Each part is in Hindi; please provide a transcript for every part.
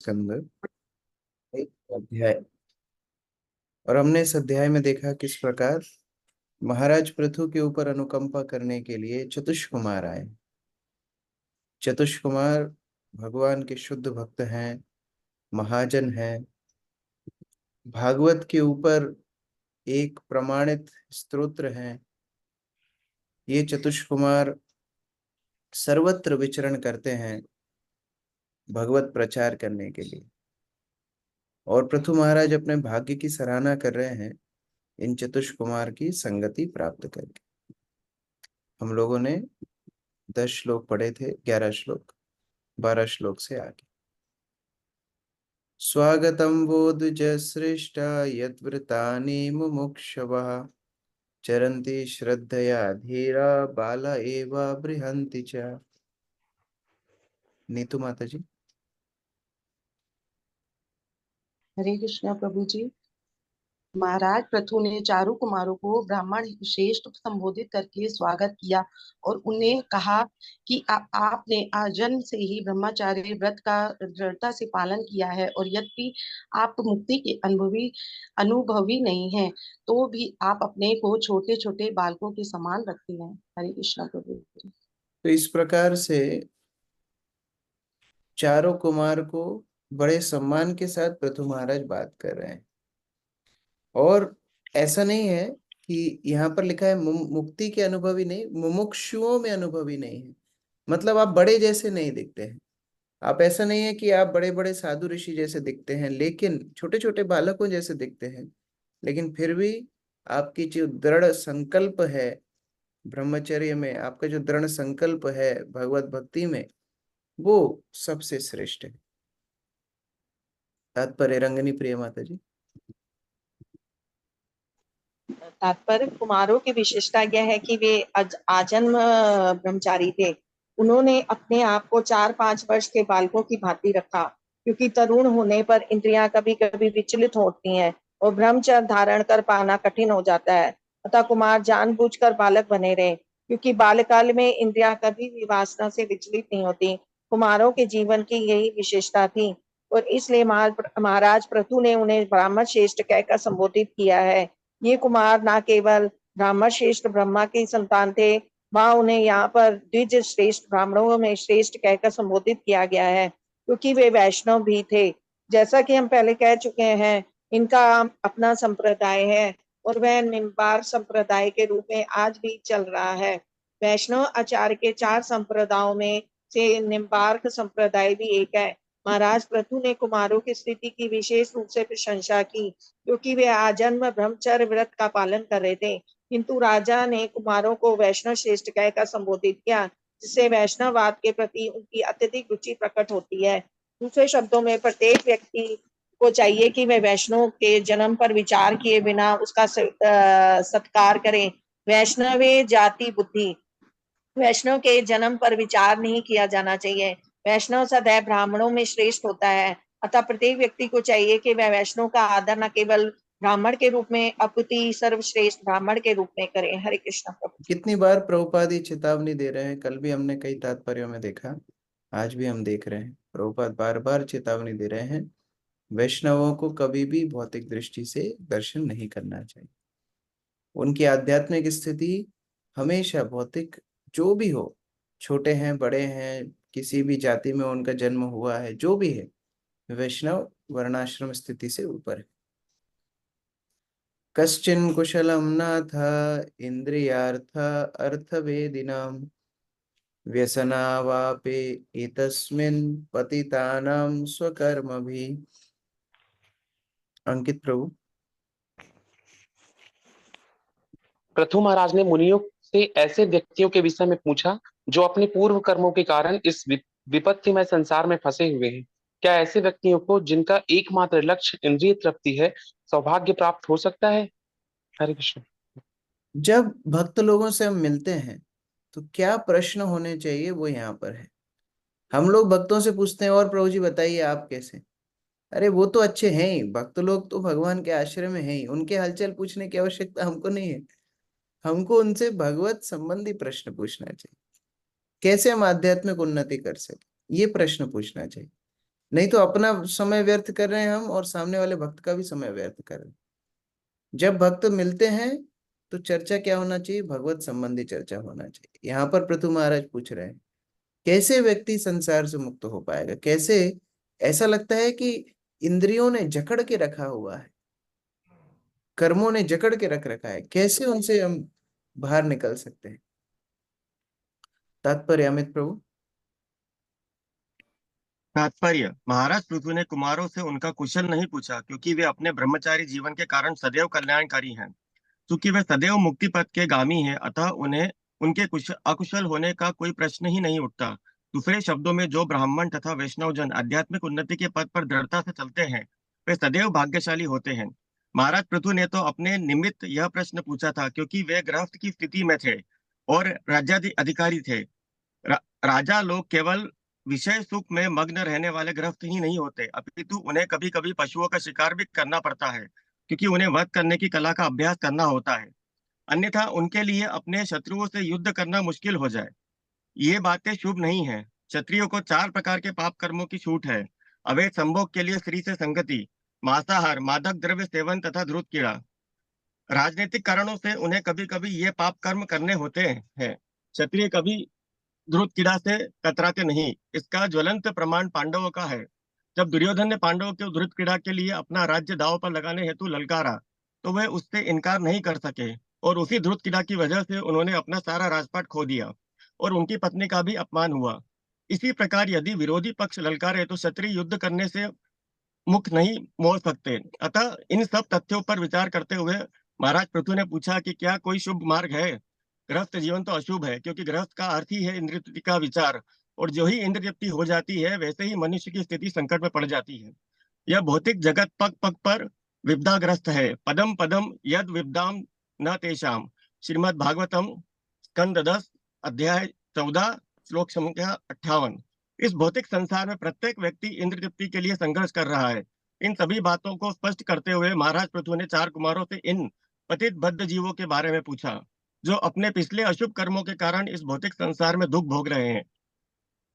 स्कंद एक अध्याय। और हमने इस अध्याय में देखा किस प्रकार महाराज पृथु के ऊपर अनुकंपा करने के लिए चतुष कुमार आए। चतुष कुमार भगवान के शुद्ध भक्त हैं, महाजन हैं। भागवत के ऊपर एक प्रमाणित स्तोत्र हैं। ये चतुष कुमार सर्वत्र विचरण करते हैं भगवत प्रचार करने के लिए। और पृथु महाराज अपने भाग्य की सराहना कर रहे हैं इन चतुष कुमार की संगति प्राप्त करके। हम लोगों ने 10 श्लोक पढ़े थे, 11 श्लोक, 12 श्लोक से आगे। स्वागतम बोधुज श्रेष्ठा यद्वृतानि मुमुक्षवः चरन्ति श्रद्धया धीरा बाला एव बृहन्ति च। नीतू माता जी। हरे कृष्णा प्रभु जी। महाराज पृथु ने चारों कुमारों को ब्राह्मण श्रेष्ठ संबोधित करके स्वागत किया और उन्हें कहा कि आपने आजन्म से ही ब्रह्मचार्य व्रत का दृढ़ता से पालन किया है और यद्यपि आप मुक्ति के अनुभवी नहीं हैं, तो भी आप अपने को छोटे छोटे बालकों के समान रखते हैं। हरे कृष्णा प्रभु जी। तो इस प्रकार से चारों कुमार को बड़े सम्मान के साथ पृथु महाराज बात कर रहे हैं। और ऐसा नहीं है कि यहाँ पर लिखा है मुक्ति के अनुभवी नहीं, मुमुक्षुओं में अनुभवी नहीं है। मतलब आप बड़े जैसे नहीं दिखते हैं। आप ऐसा नहीं है कि आप बड़े बड़े साधु ऋषि जैसे दिखते हैं, लेकिन छोटे छोटे बालकों जैसे दिखते हैं। लेकिन फिर भी आपकी जो दृढ़ संकल्प है ब्रह्मचर्य में, आपका जो दृढ़ संकल्प है भगवत भक्ति में, वो सबसे श्रेष्ठ है। तात्पर्य रंगनी प्रिय माता जी। तात्पर्य कुमारों की विशेषता यह है कि वे आजन्म ब्रह्मचारी थे। उन्होंने अपने आप को 4-5 वर्ष के बालकों की भांति रखा, क्योंकि तरुण होने पर इंद्रियां कभी कभी विचलित होती हैं और ब्रह्मचर्य धारण कर पाना कठिन हो जाता है। अतः कुमार जानबूझकर बालक बने रहे, क्योंकि बाल्यकाल में इंद्रियां कभी भी वासना से विचलित नहीं होती। कुमारों के जीवन की यही विशेषता थी और इसलिए महाराज पृथु ने उन्हें ब्राह्मण श्रेष्ठ कहकर संबोधित किया है। ये कुमार न केवल ब्राह्मण श्रेष्ठ ब्रह्मा के संतान थे, वहां उन्हें यहाँ पर द्विज श्रेष्ठ ब्राह्मणों में श्रेष्ठ कहकर संबोधित किया गया है, क्योंकि वे वैष्णव भी थे। जैसा कि हम पहले कह चुके हैं, इनका अपना संप्रदाय है और वह निम्बार्क संप्रदाय के रूप में आज भी चल रहा है। वैष्णव आचार्य के 4 संप्रदायों में से निम्बार्क संप्रदाय भी एक है। महाराज पृथु ने कुमारों की स्थिति की विशेष रूप से प्रशंसा की, क्योंकि वे आजन्म ब्रह्मचर्य व्रत का पालन कर रहे थे। किंतु राजा ने कुमारों को वैष्णव श्रेष्ठ कहकर संबोधित किया, जिससे वैष्णववाद के प्रति उनकी अत्यधिक रुचि प्रकट होती है। दूसरे शब्दों में प्रत्येक व्यक्ति को चाहिए कि वे वैष्णव के जन्म पर विचार किए बिना उसका सत्कार करें। वैष्णवे जाति बुद्धि, वैष्णव के जन्म पर विचार नहीं किया जाना चाहिए। वैष्णव सदैव ब्राह्मणों में श्रेष्ठ होता है। अतः प्रत्येक व्यक्ति को चाहिए कि वह वैष्णव का आदर न केवल ब्राह्मण के रूप में अपितु सर्वश्रेष्ठ ब्राह्मण के रूप में करे। हरे कृष्ण प्रभु। कितनी बार प्रभुपाद ये चेतावनी दे रहे हैं। कल भी हमने कई तात्पर्यों में देखा, आज भी हम देख रहे हैं प्रभुपाद बार बार चेतावनी दे रहे हैं, वैष्णवों को कभी भी भौतिक दृष्टि से दर्शन नहीं करना चाहिए। उनकी आध्यात्मिक स्थिति हमेशा भौतिक जो भी हो, छोटे हैं बड़े हैं, किसी भी जाति में उनका जन्म हुआ है, जो भी है, वैष्णव वर्णाश्रम स्थिति से ऊपर है। कश्चिन कुशलम नाथ इंद्रियार्थ अर्थवेदिनाम व्यसनावापे एतस्मिन् पतितानां स्वकर्मभिः। अंकित प्रभु। पृथु महाराज ने मुनियों से ऐसे व्यक्तियों के विषय में पूछा जो अपने पूर्व कर्मों के कारण इस विपत्तिमय संसार में फंसे हुए हैं। क्या ऐसे व्यक्तियों को, जिनका एकमात्र लक्ष्य इंद्रिय तृप्ति है, सौभाग्य प्राप्त हो सकता है? हरे कृष्ण। जब भक्त लोगों से हम मिलते हैं तो क्या प्रश्न होने चाहिए, वो यहाँ पर है। हम लोग भक्तों से पूछते हैं, और प्रभु जी बताइए आप कैसे। अरे वो तो अच्छे हैं ही, भक्त लोग तो भगवान के आश्रय में हैं ही, उनके हालचाल पूछने की आवश्यकता हमको नहीं है। हमको उनसे भगवत संबंधी प्रश्न पूछना चाहिए। कैसे हम आध्यात्मिक उन्नति कर सके, ये प्रश्न पूछना चाहिए। नहीं तो अपना समय व्यर्थ कर रहे हैं हम, और सामने वाले भक्त का भी समय व्यर्थ कर रहे हैं। जब भक्त मिलते हैं तो चर्चा क्या होना चाहिए? भगवत संबंधी चर्चा होना चाहिए। यहाँ पर पृथु महाराज पूछ रहे हैं कैसे व्यक्ति संसार से मुक्त हो पाएगा, कैसे? ऐसा लगता है कि इंद्रियों ने जकड़ के रखा हुआ है, कर्मों ने जकड़ के रख रखा है, कैसे उनसे हम बाहर निकल सकते हैं? तात्पर्य अमित प्रभु। तात्पर्य, महाराज पृथु ने कुमारों से उनका कुशल नहीं पूछा, क्योंकि वे अपने ब्रह्मचारी जीवन के कारण सदैव कल्याणकारी हैं। चूंकि वे सदैव मुक्ति पथ के गामी हैं, अतः उन्हें उनके अकुशल होने का कोई प्रश्न ही नहीं उठता। दूसरे शब्दों में, जो ब्राह्मण तथा वैष्णव जन आध्यात्मिक उन्नति के पथ पर दृढ़ता से चलते हैं, वे सदैव भाग्यशाली होते हैं। महाराज पृथु ने तो अपने निमित्त यह प्रश्न पूछा था, क्योंकि वे गृहस्थ की स्थिति में थे और राज्याधिकारी थे। राजा लोग केवल विषय सुख में मग्न रहने वाले गृहस्थ ही नहीं होते, अपितु उन्हें कभी कभी पशुओं का शिकार भी करना पड़ता है, क्योंकि उन्हें वध करने की कला का अभ्यास करना होता है, अन्यथा उनके लिए अपने शत्रुओं से युद्ध करना मुश्किल हो जाए। ये बातें शुभ नहीं है। क्षत्रियो को 4 प्रकार के पाप कर्मों की छूट है। अवैध संभोग के लिए स्त्री से संगति, मांसाहार, मादक द्रव्य सेवन तथा धूर्त कीड़ा। राजनीतिक कारणों से उन्हें कभी कभी ये पाप कर्म करने होते हैं। क्षत्रिय कभी ध्रुव कीड़ा से कतराते नहीं। इसका ज्वलंत प्रमाण पांडवों का है। जब दुर्योधन ने पांडवों को ध्रुव कीड़ा के लिए अपना राज्य दांव पर लगाने हेतु ललकारा, तो वे उससे इनकार नहीं कर सके, और उसी ध्रुव कीड़ा की वजह से उन्होंने अपना सारा राजपाट खो दिया और उनकी पत्नी का भी अपमान हुआ। इसी प्रकार यदि विरोधी पक्ष ललकारे तो क्षत्रिय युद्ध करने से मुख नहीं मोड़ सकते। अतः इन सब तथ्यों पर विचार करते हुए महाराज पृथु ने पूछा कि क्या कोई शुभ मार्ग है? गृहस्थ जीवन तो अशुभ है, क्योंकि गृहस्थ का अर्थ ही है इंद्रिय तृप्ति का विचार, और जो ही इंद्रिय तृप्ति हो जाती है, वैसे ही मनुष्य की स्थिति संकट में पड़ जाती है। यह भौतिक जगत पग पग पर विपदाग्रस्त है। पदम पदम यद विपदाम न तेषाम। श्रीमद् भागवतम स्कंद 10 अध्याय 14 श्लोक संख्या 58। इस भौतिक संसार में प्रत्येक व्यक्ति इंद्र तृप्ति के लिए संघर्ष कर रहा है। इन सभी बातों को स्पष्ट करते हुए महाराज पृथु ने 4 कुमारों से इन पतित बद्ध जीवों के बारे में पूछा, जो अपने पिछले अशुभ कर्मों के कारण इस भौतिक संसार में दुख भोग रहे हैं।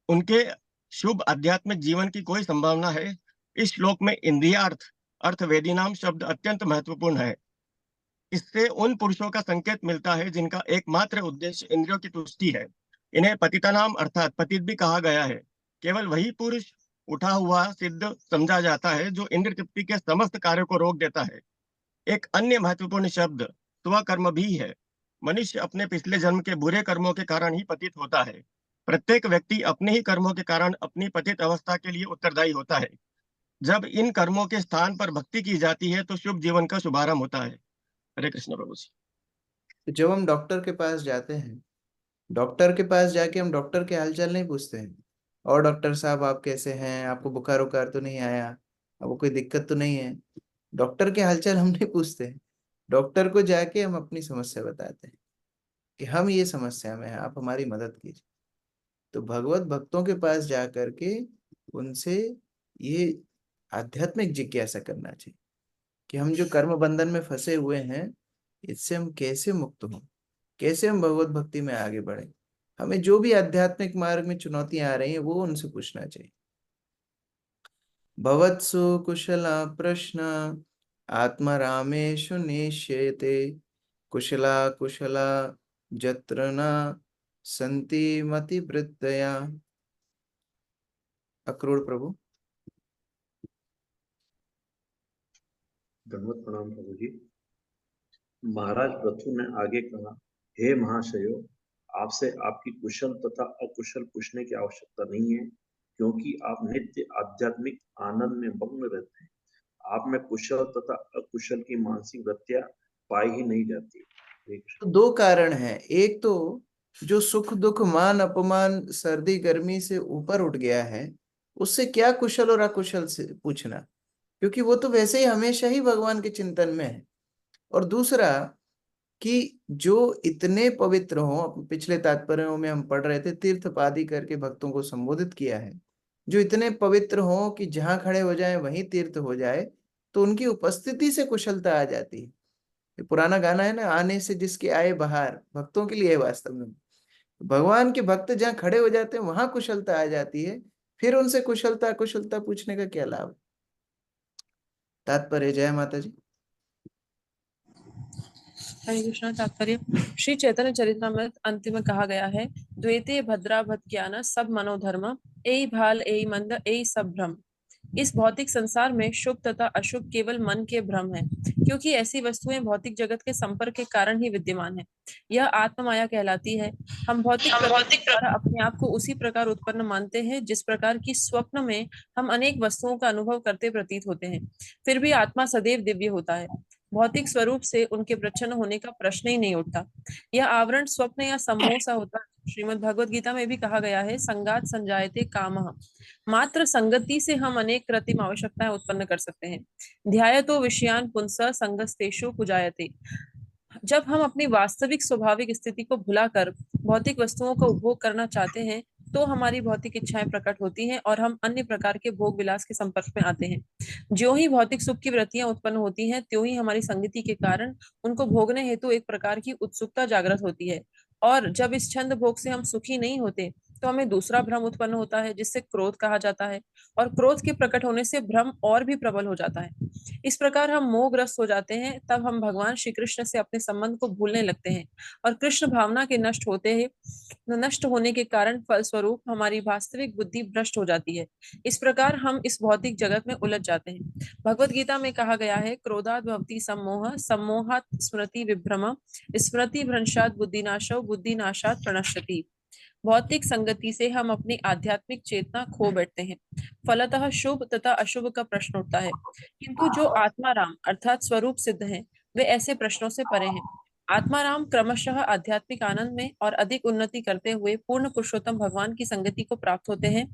उनके शुभ आध्यात्मिक जीवन की कोई संभावना है? इस श्लोक में इंद्रियार्थ अर्थ वेदीनाम शब्द अत्यंत महत्वपूर्ण है। इससे उन पुरुषों का संकेत मिलता है जिनका एकमात्र उद्देश्य इंद्रियों की तुष्टि है। इन्हें पतितानाम अर्थात पतित भी कहा गया है। केवल वही पुरुष उठा हुआ सिद्ध समझा जाता है जो इंद्र तृप्ति के समस्त कार्यों को रोक देता है। एक अन्य महत्वपूर्ण शब्द स्वकर्म भी है। मनुष्य अपने पिछले जन्म के बुरे कर्मों के कारण ही पतित होता है। प्रत्येक व्यक्ति अपने ही कर्मों के कारण अपनी पतित अवस्था के लिए उत्तरदायी होता है। जब इन कर्मों के स्थान पर भक्ति की जाती है तो शुभ जीवन का शुभारंभ होता है। हरे कृष्ण प्रभु जी। तो जब हम डॉक्टर के पास जाते हैं, डॉक्टर के पास जाके हम डॉक्टर के हालचाल नहीं पूछते हैं, और डॉक्टर साहब आप कैसे हैं, आपको बुखार उखार तो नहीं आया, आपको कोई दिक्कत तो नहीं है? डॉक्टर के हालचाल हम नहीं पूछते हैं। डॉक्टर को जाके हम अपनी समस्या बताते हैं कि हम ये समस्या में हैं, आप हमारी मदद कीजिए। तो भगवत भक्तों के पास जा करके उनसे ये आध्यात्मिक जिज्ञासा करना चाहिए कि हम जो कर्म बंधन में फंसे हुए हैं, इससे हम कैसे मुक्त हों, कैसे हम भगवत भक्ति में आगे बढ़े। हमें जो भी आध्यात्मिक मार्ग में चुनौतियां आ रही हैं, वो उनसे पूछना चाहिए। भवत्सु कुशला प्रश्न आत्मा रामेशु निश्यते, कुशला कुशला जत्र न संति मति वृत्तया। अक्रूर प्रभु। दंडवत प्रणाम प्रभु जी। महाराज पृथु ने आगे कहा, हे महाशयो, आपसे आपकी कुशल तथा अकुशल पूछने की आवश्यकता नहीं है, क्योंकि आप नित्य आध्यात्मिक आनंद में मग्न रहते हैं। आप में कुशल तथा अकुशल की मानसिक वृत्तियां पाई ही नहीं जाती। तो 2 कारण हैं। एक तो जो सुख दुख मान अपमान सर्दी गर्मी से ऊपर उठ गया है, उससे क्या कुशल और अकुशल से पूछना, क्योंकि वो तो वैसे ही हमेशा ही भगवान के चिंतन में है। और दूसरा कि जो इतने पवित्र हों, पिछले तात्पर्यों में हम पढ़ रहे थे, तीर्थपादी करके भक्तों को संबोधित किया है, जो इतने पवित्र हों कि जहां खड़े हो जाएं वहीं तीर्थ हो जाए, तो उनकी उपस्थिति से कुशलता आ जाती है। ये पुराना गाना है ना, आने से जिसके आए बहार, भक्तों के लिए है वास्तव में। भगवान के भक्त जहाँ खड़े हो जाते हैं वहां कुशलता आ जाती है, फिर उनसे कुशलता कुशलता पूछने का क्या लाभ? तात्पर्य। जय माता जी। हरे कृष्ण। तात्पर्य श्री चैतन्य चरितमृत अंतिम में कहा गया है, द्वैते भद्रा भद ज्ञान सब मनोधर्म, एई भाल एई मंद एई सब भ्रम। इस भौतिक संसार में शुभ तथा अशुभ केवल मन के भ्रम है, क्योंकि ऐसी वस्तुएं भौतिक जगत के संपर्क के कारण ही विद्यमान है। यह आत्म माया कहलाती है। हम भौतिक प्रकृति द्वारा अपने आप को उसी प्रकार उत्पन्न मानते हैं जिस प्रकार की स्वप्न में हम अनेक वस्तुओं का अनुभव करते प्रतीत होते हैं। फिर भी आत्मा सदैव दिव्य होता है। भौतिक स्वरूप से उनके प्रच्छन्न होने का प्रश्न ही नहीं उठता। यह आवरण स्वप्न या सम्मोह सा होता है। श्रीमद् भगवद गीता में भी कहा गया है, संगात संजायते कामः। मात्र संगति से हम अनेक कृत्रिम आवश्यकताएं उत्पन्न कर सकते हैं। ध्यायतो विषयान पुंसः संगस्तेषु कुजायते। जब हम अपनी वास्तविक स्वाभाविक स्थिति को भुलाकर भौतिक वस्तुओं का उपभोग करना चाहते हैं, तो हमारी भौतिक इच्छाएं प्रकट होती हैं और हम अन्य प्रकार के भोग विलास के संपर्क में आते हैं। ज्यों ही भौतिक सुख की वृत्तियां उत्पन्न होती हैं, त्यों ही हमारी संगति के कारण उनको भोगने हेतु एक प्रकार की उत्सुकता जागृत होती है। और जब इस छंद भोग से हम सुखी नहीं होते, तो हमें दूसरा भ्रम उत्पन्न होता है, जिससे क्रोध कहा जाता है। और क्रोध के प्रकट होने से भ्रम और भी प्रबल हो जाता है। इस प्रकार हम मोहग्रस्त हो जाते हैं। तब हम भगवान श्री कृष्ण से अपने संबंध को भूलने लगते हैं, और कृष्ण भावना के नष्ट होने के कारण फलस्वरूप हमारी वास्तविक बुद्धि भ्रष्ट हो जाती है। इस प्रकार हम इस भौतिक जगत में उलझ जाते हैं। भगवत गीता में कहा गया है, क्रोधात् भवति सम्मोह, सम्मोहात् स्मृति विभ्रम, स्मृति भ्रंशात् बुद्धिनाशो, बुद्धिनाशात् प्रणश्यति। भौतिक संगति से हम अपनी आध्यात्मिक चेतना खो बैठते हैं। फलतः शुभ तथा अशुभ का प्रश्न उठता है। किंतु जो आत्माराम अर्थात स्वरूप सिद्ध हैं, वे ऐसे प्रश्नों से परे हैं। आत्माराम क्रमशः आध्यात्मिक आनंद में और अधिक उन्नति करते हुए पूर्ण पुरुषोत्तम भगवान की संगति को प्राप्त होते हैं।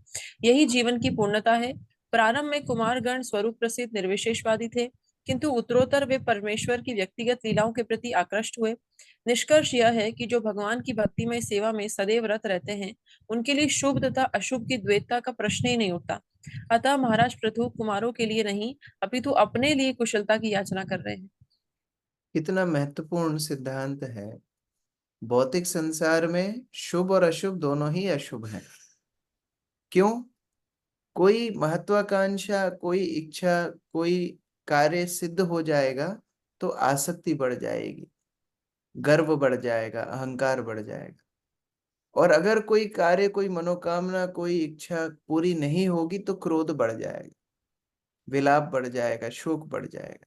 यही जीवन की पूर्णता है। प्रारंभ में कुमारगण स्वरूप प्रसिद्ध निर्विशेषवादी थे, किंतु उत्तरोत्तर वे परमेश्वर की व्यक्तिगत लीलाओं के प्रति आकृष्ट हुए। निष्कर्ष यह है कि जो भगवान की भक्तिमय सेवा में सदैव रत रहते हैं, उनके लिए शुभ तथा अशुभ की द्वैतता का प्रश्न ही नहीं उठता। अतः महाराज पृथु कुमारों के लिए नहीं, अपितु अपने लिए कुशलता की याचना कर रहे हैं। कितना महत्वपूर्ण सिद्धांत है। भौतिक संसार में शुभ और अशुभ दोनों ही अशुभ हैं। क्यों? कोई महत्वाकांक्षा, कोई इच्छा, कोई कार्य सिद्ध हो जाएगा तो आसक्ति बढ़ जाएगी, गर्व बढ़ जाएगा, अहंकार बढ़ जाएगा। और अगर कोई कार्य, कोई मनोकामना, कोई इच्छा पूरी नहीं होगी तो क्रोध बढ़ जाएगा, विलाप बढ़ जाएगा, शोक बढ़ जाएगा।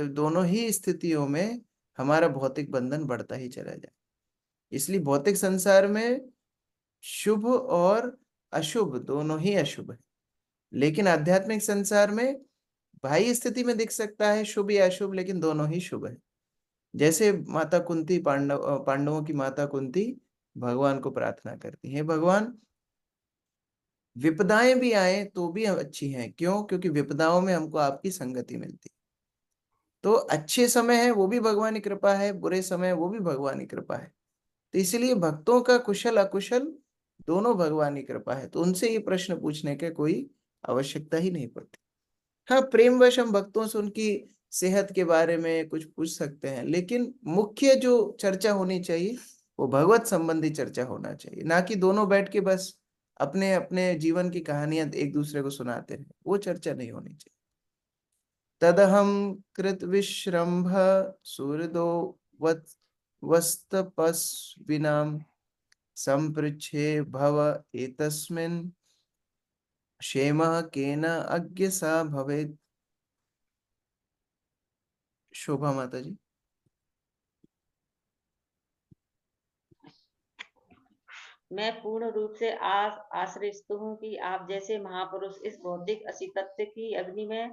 दोनों ही स्थितियों में हमारा भौतिक बंधन बढ़ता ही चला जाए। इसलिए भौतिक संसार में शुभ और अशुभ दोनों ही अशुभ है। लेकिन आध्यात्मिक संसार में बाह्य स्थिति में दिख सकता है शुभ या अशुभ, लेकिन दोनों ही शुभ है। जैसे माता कुंती, पांडवों की माता कुंती भगवान को प्रार्थना करती है, भगवान विपदाएं भी आए तो भी अच्छी हैं। क्यों? क्योंकि विपदाओं में हमको आपकी संगति मिलती। तो अच्छे समय है वो भी भगवान की कृपा है, बुरे समय वो भी भगवान की कृपा है। तो इसलिए भक्तों का कुशल अकुशल दोनों भगवान की कृपा है। तो उनसे ये प्रश्न पूछने के कोई आवश्यकता ही नहीं पड़ती। हाँ, प्रेमवश हम भक्तों से उनकी सेहत के बारे में कुछ पूछ सकते हैं, लेकिन मुख्य जो चर्चा होनी चाहिए वो भगवत संबंधी चर्चा होना चाहिए, ना कि दोनों बैठ के बस अपने अपने जीवन की कहानियां एक दूसरे को सुनाते रहे। वो चर्चा नहीं होनी चाहिए। तदहम कृत विश्रम्भ सुहृदो वस्तपस्विनाम संपृच्छे भव एतस्मिन् क्षेमः केन अज्ञ सा भवेत्। शोभा माता जी। मैं पूर्ण रूप से आश्रित हूँ कि आप जैसे महापुरुष इस भौतिक असतित्व की अग्नि में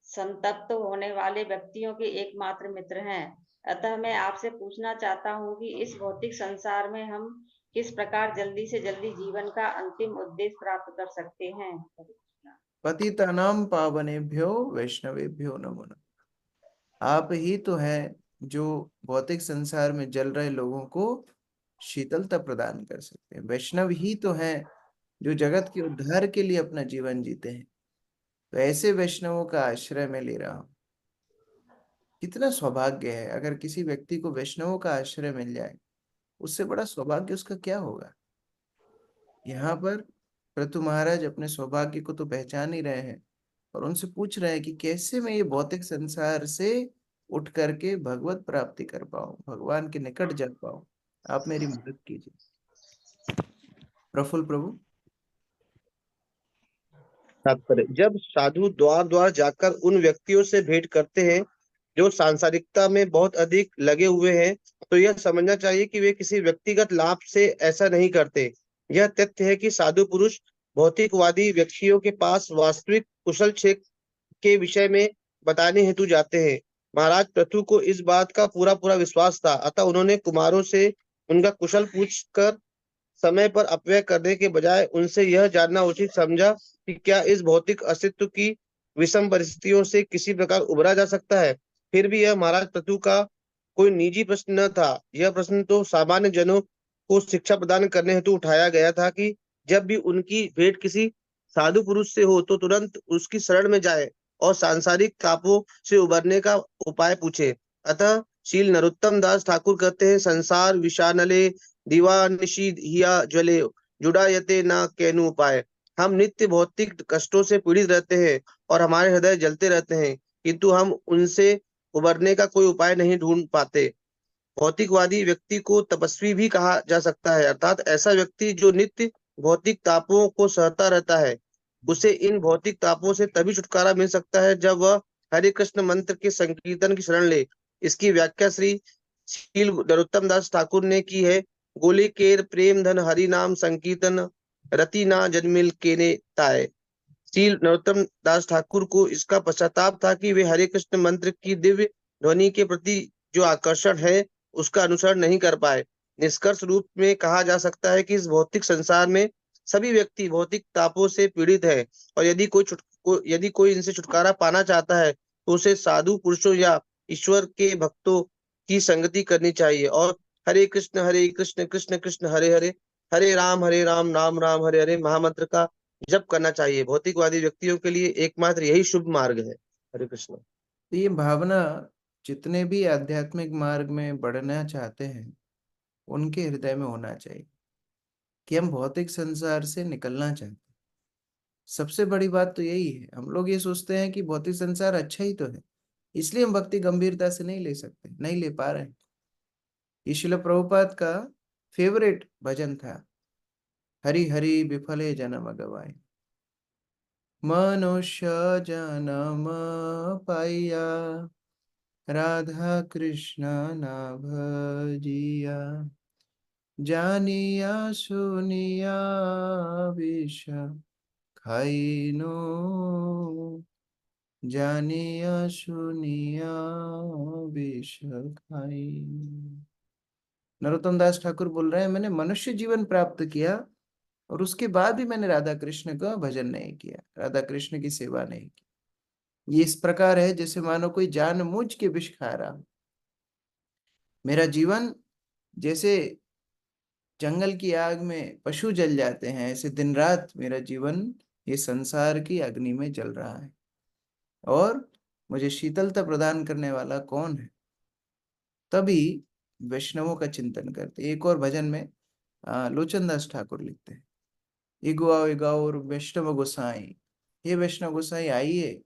संतप्त होने वाले व्यक्तियों के एकमात्र मित्र हैं। अतः मैं आपसे पूछना चाहता हूँ कि इस भौतिक संसार में हम किस प्रकार जल्दी से जल्दी जीवन का अंतिम उद्देश्य प्राप्त कर सकते हैं। पतितानां पावनेभ्यो वैष्णवेभ्यो नमो नमः। आप ही तो हैं जो भौतिक संसार में जल रहे लोगों को शीतलता प्रदान कर सकते हैं। वैष्णव ही तो हैं जो जगत के उद्धार के लिए अपना जीवन जीते हैं। तो ऐसे वैष्णवों का आश्रय मैं ले रहा हूँ। कितना सौभाग्य है अगर किसी व्यक्ति को वैष्णवों का आश्रय मिल जाए। उससे बड़ा सौभाग्य उसका क्या होगा? यहाँ पर पृथु महाराज अपने सौभाग्य को तो पहचान ही रहे हैं और उनसे पूछ रहे हैं कि कैसे मैं ये भौतिक संसार से उठ करके भगवत प्राप्ति कर पाऊं, भगवान के निकट जा पाऊं। आप मेरी मदद कीजिए। प्रफुल्ल प्रभु। तात्पर्य, जब साधु द्वार द्वार जाकर उन व्यक्तियों से भेंट करते हैं जो सांसारिकता में बहुत अधिक लगे हुए हैं, तो यह समझना चाहिए कि वे किसी व्यक्तिगत लाभ से ऐसा नहीं करते। यह तथ्य है कि साधु पुरुष भौतिकवादी व्यक्तियों के पास वास्तविक कुशल क्षेम के विषय में बताने हेतु जाते हैं। महाराज पृथु को इस बात का पूरा पूरा विश्वास था, अतः उन्होंने कुमारों से उनका कुशल पूछकर समय पर अपव्यय करने के बजाय उनसे यह जानना उचित समझा कि क्या इस भौतिक अस्तित्व की विषम परिस्थितियों से किसी प्रकार उबरा जा सकता है। फिर भी यह महाराज पृथु का कोई निजी प्रश्न न था, यह प्रश्न तो सामान्य जनों को शिक्षा प्रदान करने हेतु उठाया गया था कि जब भी उनकी भेंट किसी साधु पुरुष से हो तो तुरंत उसकी शरण में जाए और सांसारिक तापों से उबरने का उपाय पूछे। अतः श्रील नरोत्तम दास ठाकुर कहते हैं, संसार विषानले दीवानिशी हिया ज्वले जुड़ायते न केनु उपाय। हम नित्य भौतिक कष्टों से पीड़ित रहते हैं और हमारे हृदय जलते रहते हैं, किंतु हम उनसे उबरने का कोई उपाय नहीं ढूंढ पाते। भौतिकवादी व्यक्ति को तपस्वी भी कहा जा सकता है, अर्थात ऐसा व्यक्ति जो नित्य भौतिक तापों को सहता रहता है। उसे इन भौतिक तापों से तभी छुटकारा मिल सकता है जब वह हरे कृष्ण मंत्र के संकीर्तन की शरण ले। इसकी व्याख्या श्री शील नरोत्तम दास ठाकुर ने की है। गोले केर प्रेम धन हरि नाम संकीर्तन रति ना जन्मिल केने ताय। श्री नरोत्तम दास ठाकुर को इसका पश्चाताप था कि वे हरे कृष्ण मंत्र की दिव्य ध्वनि के प्रति जो आकर्षण है उसका अनुसरण नहीं कर पाए। निष्कर्ष रूप में कहा जा सकता है कि इस भौतिक संसार में सभी व्यक्ति भौतिक तापों से पीड़ित है और यदि कोई इनसे छुटकारा पाना चाहता है तो उसे साधु पुरुषों या ईश्वर के भक्तों की संगति करनी चाहिए और हरे कृष्ण कृष्ण कृष्ण हरे हरे, हरे राम राम राम हरे हरे महामंत्र का जप करना चाहिए। भौतिकवादी व्यक्तियों के लिए एकमात्र यही शुभ मार्ग है। हरे कृष्ण। तो ये भावना जितने भी आध्यात्मिक मार्ग में बढ़ना चाहते हैं उनके हृदय में होना चाहिए कि हम भौतिक संसार से निकलना चाहते हैं। सबसे बड़ी बात तो यही है। हम लोग ये सोचते हैं कि भौतिक संसार अच्छा ही तो है, इसलिए हम भक्ति गंभीरता से नहीं ले सकते, नहीं ले पा रहे हैं। ये श्रील प्रभुपाद का फेवरेट भजन था, हरि हरि विफले जन्म गवाए, मनुष्य जन्म पाइया, राधा कृष्ण ना भजिया, जानिया सुनिया विष खाइनो, जानिया सुनिया विष खाइनो। नरोत्तम दास ठाकुर बोल रहे हैं, मैंने मनुष्य जीवन प्राप्त किया और उसके बाद भी मैंने राधा कृष्ण का भजन नहीं किया, राधा कृष्ण की सेवा नहीं की। ये इस प्रकार है जैसे मानो कोई जानबूझ के विष खा रहा हो। मेरा जीवन जैसे जंगल की आग में पशु जल जाते हैं, ऐसे दिन रात मेरा जीवन ये संसार की अग्नि में जल रहा है। और मुझे शीतलता प्रदान करने वाला कौन है? तभी वैष्णवों का चिंतन करते। एक और भजन में लोचन दास ठाकुर लिखते हैं, इगुआओ और वैष्णव गोसाई, हे वैष्णव गोसाई आइए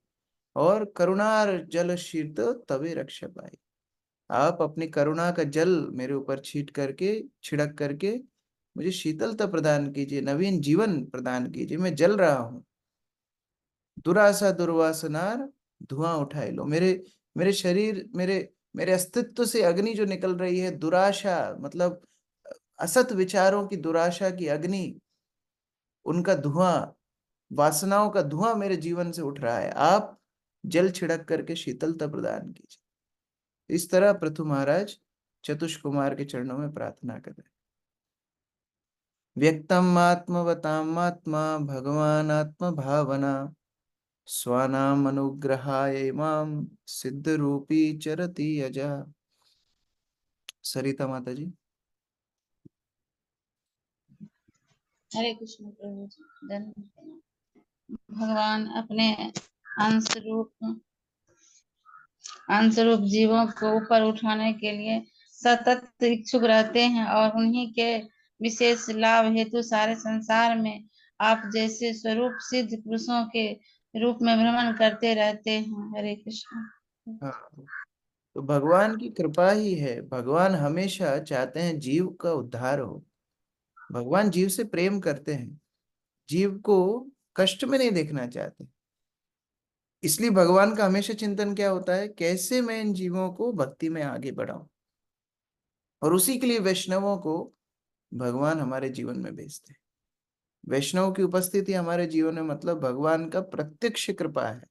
और करुणार जल शीर्त तवे रक्षा पाए। आप अपनी करुणा का जल मेरे ऊपर छिड़क करके मुझे शीतलता प्रदान कीजिए, नवीन जीवन प्रदान कीजिए। मैं जल रहा हूँ। दुरासा दुर्वासनार धुआं उठाए लो। मेरे मेरे शरीर मेरे मेरे अस्तित्व से अग्नि जो निकल रही है, दुराशा मतलब असत विचारों की दुराशा की अग्नि, उनका धुआं, वासनाओं का धुआं मेरे जीवन से उठ रहा है। आप जल छिड़क करके शीतलता प्रदान कीजिए। इस तरह पृथु महाराज चतुष कुमार के चरणों में प्रार्थना कर रहे। व्यक्तम आत्मवतात्मा भगवान आत्म भावना, स्वानाम अनुग्रहाय माम सिद्ध रूपी चरति अजा। सरिता माता जी। हरे कृष्ण प्रभु जी। धन्यवाद। भगवान अपने अंश रूप जीवों को ऊपर उठाने के लिए सतत इच्छुक रहते हैं और उन्हीं के विशेष लाभ हेतु सारे संसार में आप जैसे स्वरूप सिद्ध पुरुषों के रूप में भ्रमण करते रहते हैं। हरे कृष्ण। हाँ, तो भगवान की कृपा ही है। भगवान हमेशा चाहते हैं जीव का उद्धार हो। भगवान जीव से प्रेम करते हैं, जीव को कष्ट में नहीं देखना चाहते। इसलिए भगवान का हमेशा चिंतन क्या होता है, कैसे मैं इन जीवों को भक्ति में आगे बढ़ाऊं। और उसी के लिए वैष्णवों को भगवान हमारे जीवन में भेजते हैं। वैष्णव की उपस्थिति हमारे जीवन में मतलब भगवान का प्रत्यक्ष कृपा है।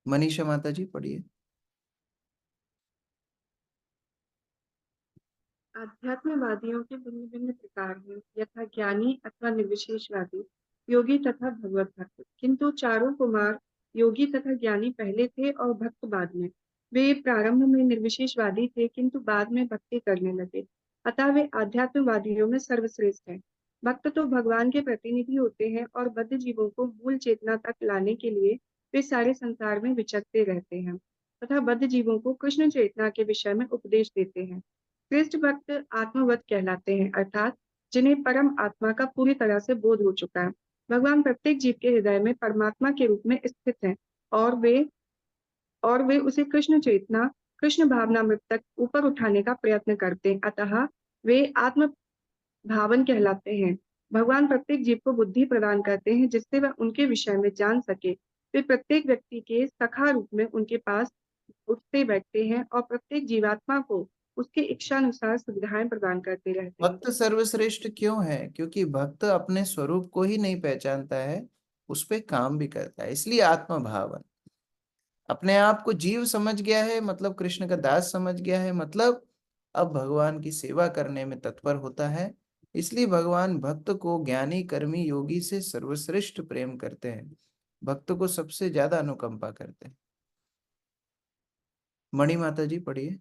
मनीषा माता जी पढ़िए। आध्यात्मवादियों के भिन्न भिन्न प्रकार हैं, यथा ज्ञानी अथवा निर्विशेषवादी, योगी तथा भगवत भक्त। किंतु चारों कुमार योगी तथा ज्ञानी पहले थे और भक्त बाद में। वे प्रारंभ में निर्विशेषवादी थे, किंतु बाद में भक्ति करने लगे, अतः वे आध्यात्मवादियों में सर्वश्रेष्ठ हैं। भक्त तो भगवान के प्रतिनिधि होते हैं और बद्ध जीवों को मूल चेतना तक लाने के लिए वे सारे संसार में विचरते रहते हैं तथा बद्ध जीवों को कृष्ण चेतना के विषय में उपदेश देते हैं। श्रेष्ठ भक्त आत्मवत कहलाते हैं, अर्थात जिन्हें परम आत्मा का पूरी तरह से बोध हो चुका है। भगवान प्रत्येक जीव के हृदय में परमात्मा के रूप में स्थित हैं और वे उसे कृष्ण चेतना, कृष्ण भावनामृत तक ऊपर उठाने का प्रयत्न करते हैं, अतः वे आत्म भावन कहलाते हैं। भगवान प्रत्येक जीव को बुद्धि प्रदान करते हैं जिससे वह उनके विषय में जान सके। वे प्रत्येक व्यक्ति के सखा रूप में उनके पास उठते बैठते हैं और प्रत्येक जीवात्मा को उसके इच्छानुसार सुविधाएं प्रदान करते रहते हैं। भक्त सर्वश्रेष्ठ क्यों है? क्योंकि भक्त अपने स्वरूप को ही नहीं पहचानता है, उस पे काम भी करता है, इसलिए आत्मा भावन। अपने आप को जीव समझ गया है मतलब कृष्ण का दास समझ गया है, मतलब अब भगवान की सेवा करने में तत्पर होता है। इसलिए भगवान भक्त को ज्ञानी कर्मी योगी से सर्वश्रेष्ठ प्रेम करते हैं, भक्त को सबसे ज्यादा अनुकंपा करते हैं। मणि माता जी पढ़िए।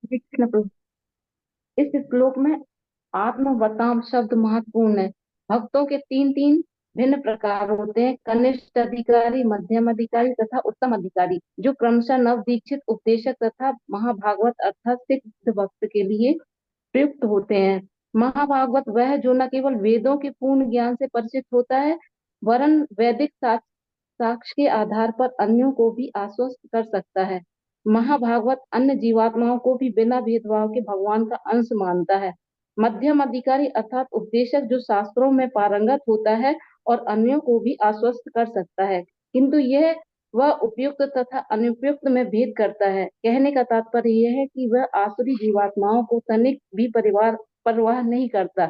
कृष्ण प्रभु, इस श्लोक में आत्मवताम शब्द महत्वपूर्ण है। भक्तों के तीन तीन भिन्न प्रकार होते हैं, कनिष्ठ अधिकारी, मध्यम अधिकारी तथा उत्तम अधिकारी, जो क्रमशः नव दीक्षित उपदेशक तथा महाभागवत अर्थात सिद्ध भक्त के लिए प्रयुक्त होते हैं। महाभागवत वह जो न केवल वेदों के पूर्ण ज्ञान से परिचित होता है, वरन वैदिक साक्ष्य के आधार पर अन्यों को भी आश्वस्त कर सकता है। महाभागवत अन्य जीवात्माओं को भी बिना भेदभाव के भगवान का अंश मानता है। मध्यम अधिकारी अर्थात उपदेशक जो शास्त्रों में पारंगत होता है और अन्यों को भी आश्वस्त कर सकता है, किंतु यह वह उपयुक्त तथा अनुपयुक्त में भेद करता है। कहने का तात्पर्य यह है कि वह आसुरी जीवात्माओं को तनिक भी परवाह नहीं करता।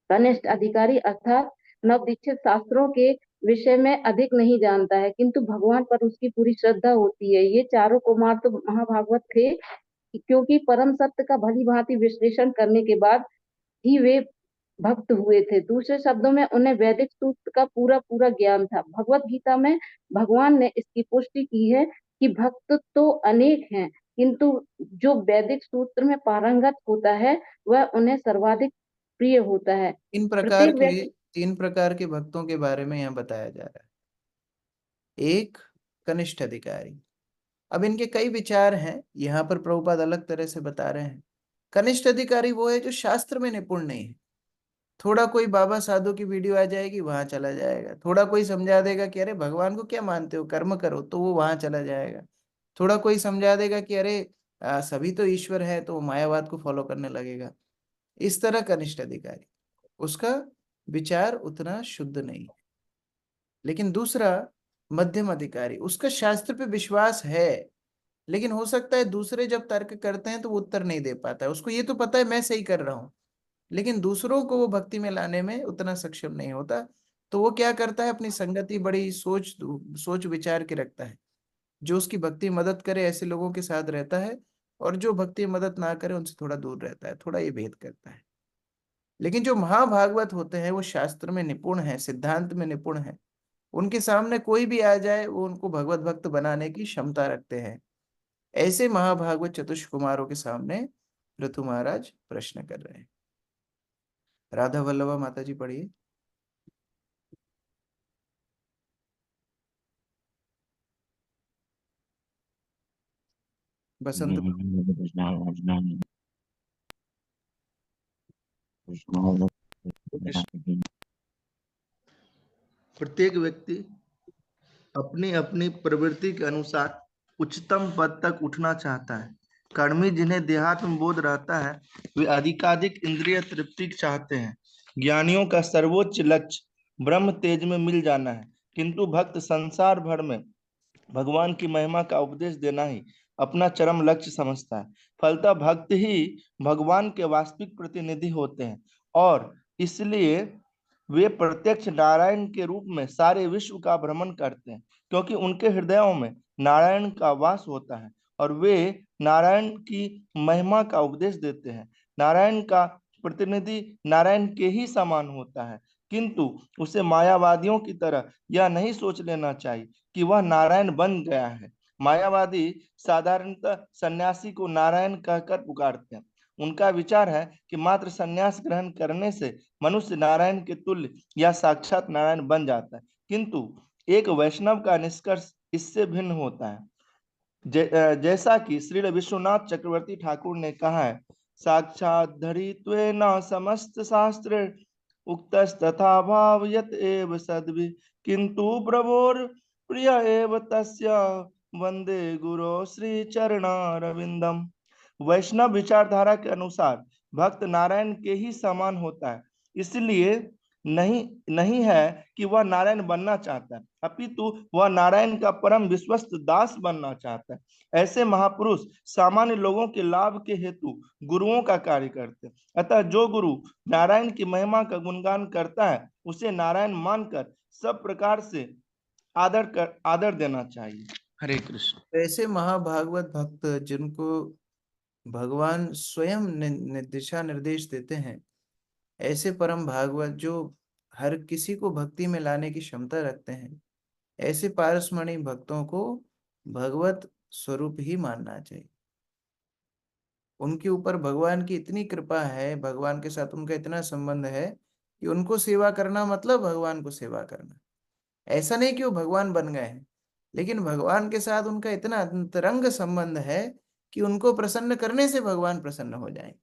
कनिष्ठ अधिकारी अर्थात नवदीक्षित शास्त्रों के विषय में अधिक नहीं जानता है, किंतु भगवान पर उसकी पूरी श्रद्धा होती है। ये चारों कुमार तो महाभागवत थे, क्योंकि परम सत्य का भली भांति विश्लेषण करने के बाद ही वे भक्त हुए थे। दूसरे शब्दों में उन्हें वैदिक सूत्र का पूरा पूरा ज्ञान था। भगवत गीता में भगवान ने इसकी पुष्टि की है कि भक्त तो अनेक हैं, किंतु जो वैदिक सूत्र में पारंगत होता है वह उन्हें सर्वाधिक प्रिय होता है। प्रत्येक व्यक्ति तीन प्रकार के भक्तों के बारे में यहाँ बताया जा रहा है। एक, कनिष्ठ अधिकारी। अब इनके कई विचार हैं, यहाँ पर प्रभुपाद अलग तरह से बता रहे हैं। कनिष्ठ अधिकारी वो है जो शास्त्र में निपुण नहीं है। थोड़ा कोई बाबा साधु की वीडियो आ जाएगी, वहां चला जाएगा। थोड़ा कोई समझा देगा कि अरे भगवान को क्या मानते हो, कर्म करो, तो वो वहां चला जाएगा। थोड़ा कोई समझा देगा कि अरे सभी तो ईश्वर है, तो वो मायावाद को फॉलो करने लगेगा। इस तरह कनिष्ठ अधिकारी, उसका विचार उतना शुद्ध नहीं है। लेकिन दूसरा मध्यम अधिकारी, उसका शास्त्र पे विश्वास है, लेकिन हो सकता है दूसरे जब तर्क करते हैं तो वो उत्तर नहीं दे पाता है। उसको ये तो पता है मैं सही कर रहा हूँ, लेकिन दूसरों को वो भक्ति में लाने में उतना सक्षम नहीं होता। तो वो क्या करता है, अपनी संगति बड़ी सोच विचार के रखता है। जो उसकी भक्ति मदद करे ऐसे लोगों के साथ रहता है, और जो भक्ति मदद ना करे उनसे थोड़ा दूर रहता है। थोड़ा ये भेद करता है। लेकिन जो महाभागवत होते हैं वो शास्त्र में निपुण है, सिद्धांत में निपुण है। उनके सामने कोई भी आ जाए वो उनको भगवत भक्त बनाने की क्षमता रखते हैं। ऐसे महाभागवत चतुष्क कुमारों के सामने पृथु महाराज प्रश्न कर रहे हैं। राधा वल्लभा माता जी पढ़िए। बसंत। प्रत्येक व्यक्ति अपनी अपनी प्रवृत्ति के अनुसार उच्चतम पद तक उठना चाहता है। कर्मी जिन्हें देहात्म बोध रहता है वे अधिकाधिक इंद्रिय तृप्ति चाहते हैं। ज्ञानियों का सर्वोच्च लक्ष्य ब्रह्म तेज में मिल जाना है, किंतु भक्त संसार भर में भगवान की महिमा का उपदेश देना ही अपना चरम लक्ष्य समझता है। फलतः भक्त ही भगवान के वास्तविक प्रतिनिधि होते हैं और इसलिए वे प्रत्यक्ष नारायण के रूप में सारे विश्व का भ्रमण करते हैं, क्योंकि उनके हृदयों में नारायण का वास होता है और वे नारायण की महिमा का उपदेश देते हैं। नारायण का प्रतिनिधि नारायण के ही समान होता है, किंतु उसे मायावादियों की तरह यह नहीं सोच लेना चाहिए कि वह नारायण बन गया है। मायावादी साधारणतः सन्यासी को नारायण कहकर पुकारते हैं। उनका विचार है कि मात्र सन्यास ग्रहण करने से मनुष्य नारायण के तुल्य या साक्षात नारायण बन जाता है, किंतु एक वैष्णव का निष्कर्ष इससे भिन्न होता है। जैसा कि श्री विश्वनाथ चक्रवर्ती ठाकुर ने कहा है, साक्षात धरित्वेन समस्त शास्त्र उक्तस्तथा भाव यत एव सद्भि किंतु प्रभोर प्रिय एव तस्य वंदे गुरो श्री चरणारविंदम। वैष्णव विचारधारा के अनुसार भक्त नारायण के ही समान होता है, इसलिए नहीं है कि वह नारायण बनना चाहता है, अपितु वह नारायण का परम विश्वस्त दास बनना चाहता है। ऐसे महापुरुष सामान्य लोगों के लाभ के हेतु गुरुओं का कार्य करते हैं। अतः जो गुरु नारायण की महिमा का गुणगान करता है उसे नारायण मानकर सब प्रकार से आदर देना चाहिए। हरे कृष्ण। ऐसे महाभागवत भक्त जिनको भगवान स्वयं दिशा निर्देश देते हैं, ऐसे परम भागवत जो हर किसी को भक्ति में लाने की क्षमता रखते हैं, ऐसे पारसमणि भक्तों को भगवत स्वरूप ही मानना चाहिए। उनके ऊपर भगवान की इतनी कृपा है, भगवान के साथ उनका इतना संबंध है कि उनको सेवा करना मतलब भगवान को सेवा करना। ऐसा नहीं कि वो भगवान बन गए हैं, लेकिन भगवान के साथ उनका इतना अंतरंग संबंध है कि उनको प्रसन्न करने से भगवान प्रसन्न हो जाएं।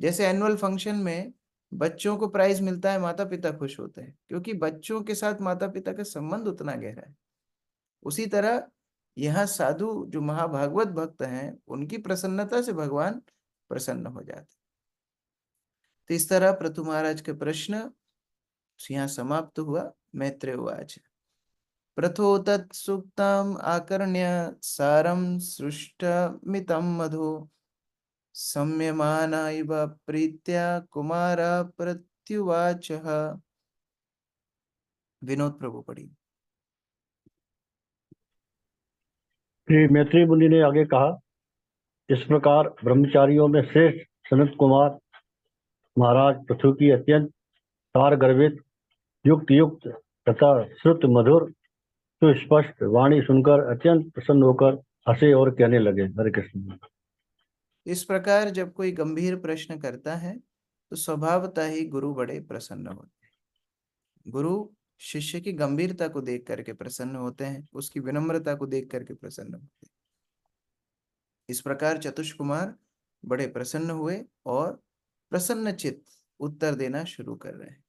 जैसे एनुअल फंक्शन में बच्चों को प्राइज मिलता है, माता पिता खुश होते हैं क्योंकि बच्चों के साथ माता पिता का संबंध उतना गहरा है। उसी तरह यहाँ साधु जो महाभागवत भक्त हैं, उनकी प्रसन्नता से भगवान प्रसन्न हो जाते। तो इस तरह पृथु महाराज के प्रश्न यहाँ समाप्त हुआ। मैत्रेय उवाच प्रथो तत्सुक्तम् आकर्ण्य सारं सृष्टमितं मधु संयमाना इव प्रीत्या कुमारः प्रत्युवाचः। विनोद प्रभु पढ़ी। श्री मैत्रेय मुनि ने आगे कहा, इस प्रकार ब्रह्मचारियों में श्रेष्ठ सनत कुमार महाराज पृथु की अत्यंत सार गर्भित युक्त तथा श्रुत मधुर सुस्पष्ट वाणी सुनकर अत्यंत प्रसन्न होकर हंसे और कहने लगे। हरे कृष्ण। इस प्रकार जब कोई गंभीर प्रश्न करता है तो स्वभावतः ही गुरु बड़े प्रसन्न होते हैं। गुरु शिष्य की गंभीरता को देख करके प्रसन्न होते हैं, उसकी विनम्रता को देख करके प्रसन्न होते हैं। इस प्रकार चतुष कुमार बड़े प्रसन्न हुए और प्रसन्न चित्त उत्तर देना शुरू कर रहे हैं।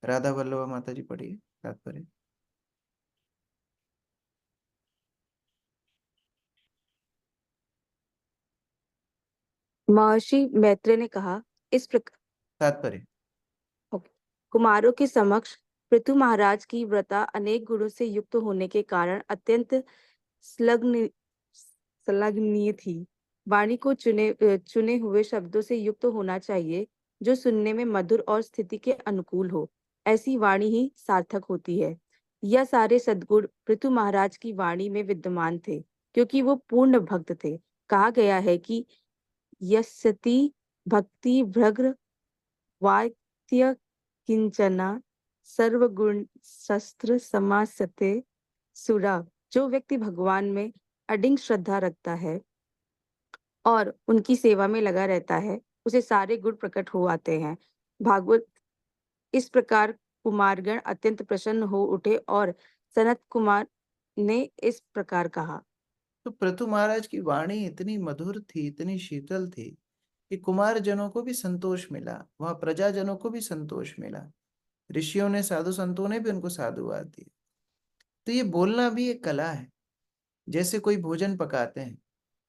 राधा वल्लभा माता जी पढ़िए तात्पर्य। महर्षि मैत्रेय ने कहा, इस प्रकार तात्पर्य। कुमारों के समक्ष पृथु महाराज की व्रता अनेक गुणों से युक्त होने के कारण अत्यंत श्लाघनीय थी। वाणी को चुने हुए शब्दों से युक्त होना चाहिए जो सुनने में मधुर और स्थिति के अनुकूल हो। ऐसी वाणी ही सार्थक होती है। यह सारे सद्गुण पृथु महाराज की वाणी में विद्यमान थे क्योंकि वो पूर्ण भक्त थे। कहा गया है कि यस्यति भक्ति भ्रग्र वाक्य किंचना सर्वगुण शस्त्र समासते सुरा। जो व्यक्ति भगवान में अडिग श्रद्धा रखता है और उनकी सेवा में लगा रहता है, उसे सारे गुण प्रकट हो आते हैं। भागवत। इस प्रकार कुमारगण अत्यंत प्रसन्न हो उठे और सनत कुमार ने इस प्रकार कहा। तो पृथु महाराज की वाणी इतनी मधुर थी, इतनी शीतल थी कि कुमार जनों को भी संतोष मिला, वहां प्रजाजनों को भी संतोष मिला, ऋषियों ने, साधु संतों ने भी उनको साधुवाद दिया। तो ये बोलना भी एक कला है। जैसे कोई भोजन पकाते हैं,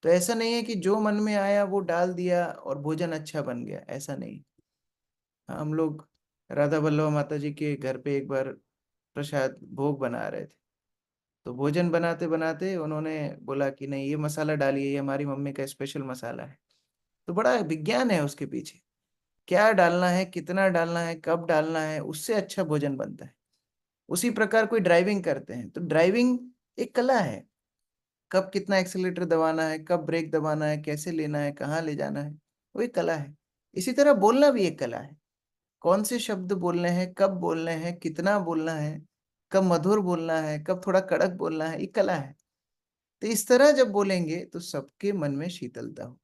तो ऐसा नहीं है कि जो मन में आया वो डाल दिया और भोजन अच्छा बन गया, ऐसा नहीं। हम लोग राधा वल्लभ माता जी के घर पे एक बार प्रसाद भोग बना रहे थे, तो भोजन बनाते बनाते उन्होंने बोला कि नहीं, ये मसाला डालिए, ये हमारी मम्मी का स्पेशल मसाला है। तो बड़ा विज्ञान है उसके पीछे, क्या डालना है, कितना डालना है, कब डालना है, उससे अच्छा भोजन बनता है। उसी प्रकार कोई ड्राइविंग करते हैं, तो ड्राइविंग एक कला है। कब कितना एक्सीलेटर दबाना है, कब ब्रेक दबाना है, कैसे लेना है, कहाँ ले जाना है, वो एक कला है। इसी तरह बोलना भी एक कला है। कौन से शब्द बोलने हैं, कब बोलने हैं, कितना बोलना है, कब मधुर बोलना है, कब थोड़ा कड़क बोलना है, ये कला है। तो इस तरह जब बोलेंगे तो सबके मन में शीतलता हो।